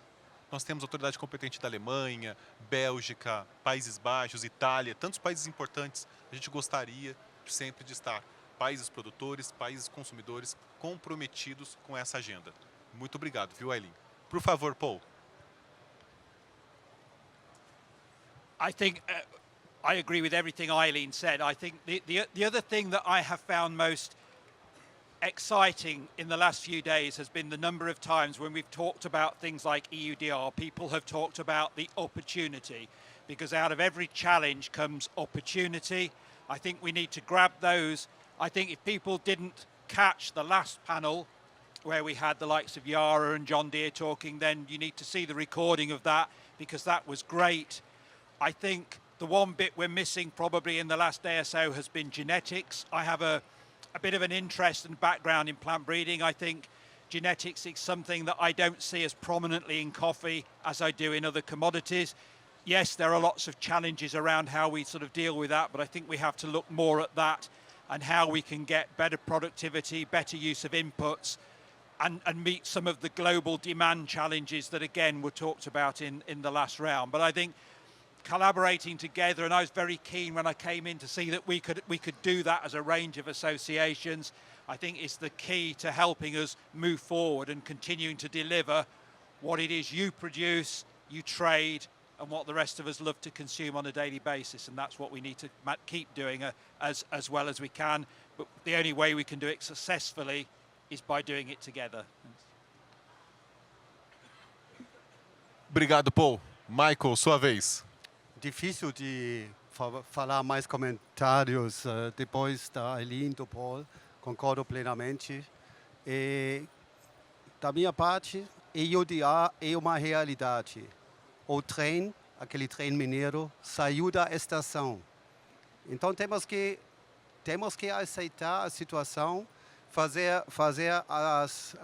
Nós temos autoridade competente da Alemanha, Bélgica, Países Baixos, Itália, tantos países importantes. A gente gostaria sempre de estar. Países produtores, países consumidores comprometidos com essa agenda. Muito obrigado, viu, Eileen? Por favor, Paul.
I think I agree with everything Eileen said. I think the other thing that I have found most exciting in the last few days has been the number of times when we've talked about things like EUDR, people have talked about the opportunity, because out of every challenge comes opportunity. I think we need to grab those. I think if people didn't catch the last panel where we had the likes of Yara and John Deere talking, then you need to see the recording of that, because that was great. I think the one bit we're missing probably in the last day or so has been genetics. I have a bit of an interest and background in plant breeding. I think genetics is something that I don't see as prominently in coffee as I do in other commodities. Yes, there are lots of challenges around how we sort of deal with that, but I think we have to look more at that and how we can get better productivity, better use of inputs, and meet some of the global demand challenges that, again, were talked about in the last round. But I think collaborating together, and I was very keen when I came in to see that we could do that as a range of associations, I think is the key to helping us move forward and continuing to deliver what it is you produce, you trade, and what the rest of us love to consume on a daily basis. And that's what we need to keep doing as well as we can. But the only way we can do it successfully is by doing it together.
Obrigado, Paul. Michael, sua vez.
Difícil de falar mais comentários depois da Eileen, do Paul. Concordo plenamente. Da minha parte, EUDR é uma realidade. O trem, aquele trem mineiro, saiu da estação. Então temos que aceitar a situação, fazer as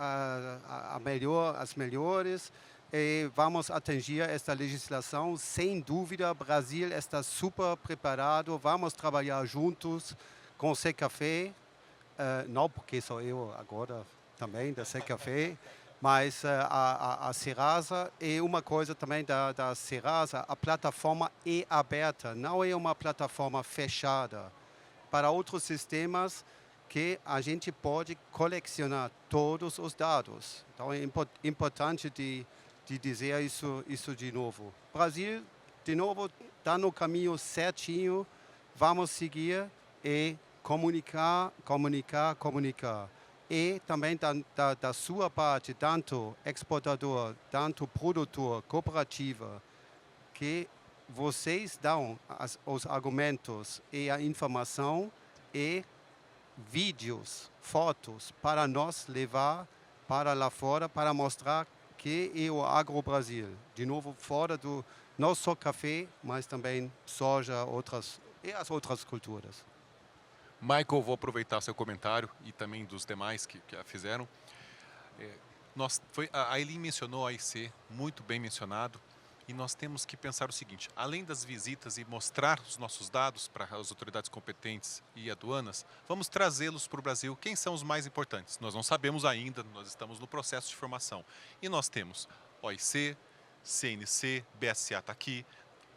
melhores, e vamos atingir esta legislação. Sem dúvida, o Brasil está super preparado. Vamos trabalhar juntos com o Cecafé, não porque sou eu agora também da Cecafé, mas a Serasa é uma coisa também da Serasa. A plataforma é aberta, não é uma plataforma fechada. Para outros sistemas que a gente pode colecionar todos os dados. Então é importante de dizer isso de novo. O Brasil, de novo, está no caminho certinho. Vamos seguir e comunicar. E também da sua parte, tanto exportador, tanto produtor, cooperativa, que vocês dão os argumentos e a informação e vídeos, fotos para nós levar para lá fora, para mostrar que é o agro-Brasil. De novo, fora do não só café, mas também soja e as outras culturas.
Michael, vou aproveitar seu comentário e também dos demais que a fizeram. A Eileen mencionou a AIC, muito bem mencionado, e nós temos que pensar o seguinte: além das visitas e mostrar os nossos dados para as autoridades competentes e aduanas, vamos trazê-los para o Brasil. Quem são os mais importantes? Nós não sabemos ainda, nós estamos no processo de formação. E nós temos OIC, CNC, BSA está aqui,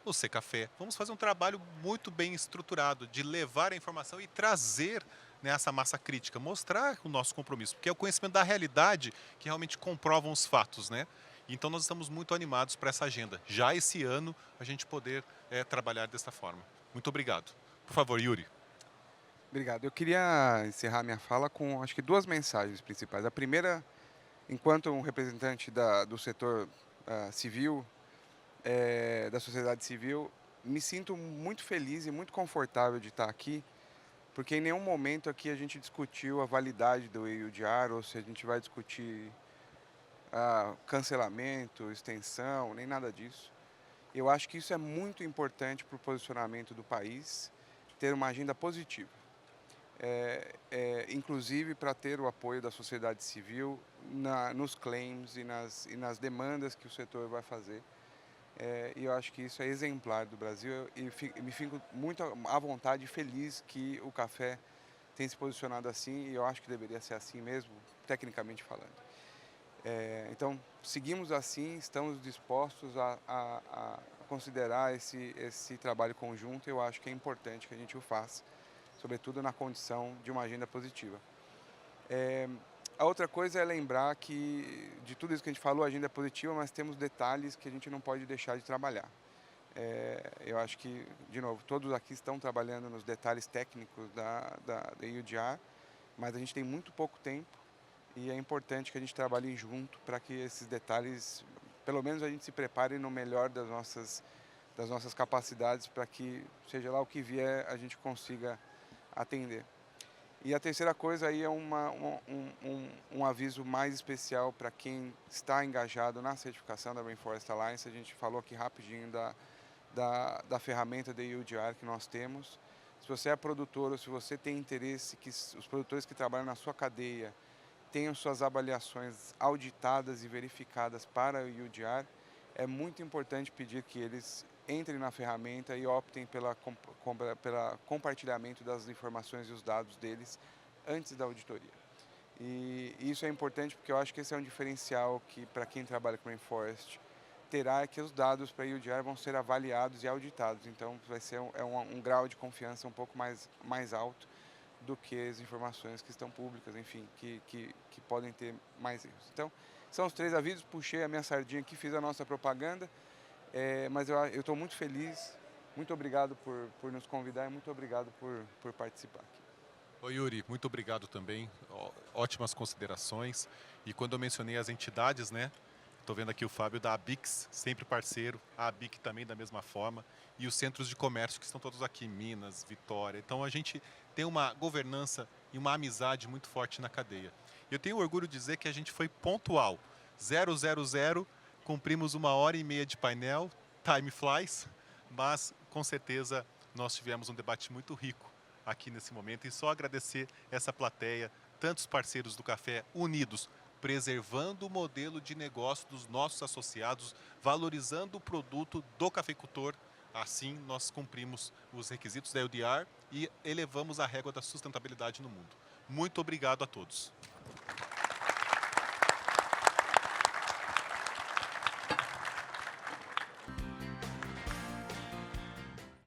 o Cecafé. Vamos fazer um trabalho muito bem estruturado de levar a informação e trazer essa massa crítica, mostrar o nosso compromisso, porque é o conhecimento da realidade que realmente comprovam os fatos, né? Então nós estamos muito animados para essa agenda. Já esse ano a gente poder trabalhar dessa forma. Muito obrigado. Por favor, Yuri.
Obrigado. Eu queria encerrar minha fala com, acho que, duas mensagens principais. A primeira, enquanto um representante do setor civil, da sociedade civil, me sinto muito feliz e muito confortável de estar aqui, porque em nenhum momento aqui a gente discutiu a validade do EUDR, ou se a gente vai discutir cancelamento, extensão, nem nada disso. Eu acho que isso é muito importante para o posicionamento do país, ter uma agenda positiva. inclusive para ter o apoio da sociedade civil nos claims e nas demandas que o setor vai fazer. E eu acho que isso é exemplar do Brasil e me fico muito à vontade e feliz que o café tem se posicionado assim, e eu acho que deveria ser assim mesmo, tecnicamente falando. Então, seguimos assim, estamos dispostos a considerar esse trabalho conjunto. Eu acho que é importante que a gente o faça, sobretudo na condição de uma agenda positiva. A outra coisa é lembrar que, de tudo isso que a gente falou, a agenda é positiva, mas temos detalhes que a gente não pode deixar de trabalhar. Eu acho que, de novo, todos aqui estão trabalhando nos detalhes técnicos da EUDR, mas a gente tem muito pouco tempo e é importante que a gente trabalhe junto para que esses detalhes, pelo menos a gente se prepare no melhor das nossas capacidades para que, seja lá o que vier, a gente consiga atender. E a terceira coisa aí é um aviso mais especial para quem está engajado na certificação da Rainforest Alliance. A gente falou aqui rapidinho da ferramenta da EUDR que nós temos. Se você é produtor ou se você tem interesse que os produtores que trabalham na sua cadeia tenham suas avaliações auditadas e verificadas para a EUDR, é muito importante pedir que eles entrem na ferramenta e optem pelo compartilhamento das informações e os dados deles antes da auditoria. E isso é importante porque eu acho que esse é um diferencial que, para quem trabalha com Rainforest, terá que os dados para a EUDR vão ser avaliados e auditados. Então, vai ser um grau de confiança um pouco mais alto do que as informações que estão públicas, enfim, que podem ter mais erros. Então, são os 3 avisos. Puxei a minha sardinha aqui, fiz a nossa propaganda. Mas eu estou muito feliz, muito obrigado por nos convidar e muito obrigado por participar aqui.
Oi, Yuri, muito obrigado também, ótimas considerações. E quando eu mencionei as entidades, né, estou vendo aqui o Fábio da ABIX, sempre parceiro, a ABIC também da mesma forma, e os centros de comércio que estão todos aqui, Minas, Vitória. Então a gente tem uma governança e uma amizade muito forte na cadeia. E eu tenho orgulho de dizer que a gente foi pontual, 000, cumprimos 1h30 de painel, time flies, mas com certeza nós tivemos um debate muito rico aqui nesse momento e só agradecer essa plateia, tantos parceiros do café unidos, preservando o modelo de negócio dos nossos associados, valorizando o produto do cafeicultor. Assim nós cumprimos os requisitos da EUDR e elevamos a régua da sustentabilidade no mundo. Muito obrigado a todos.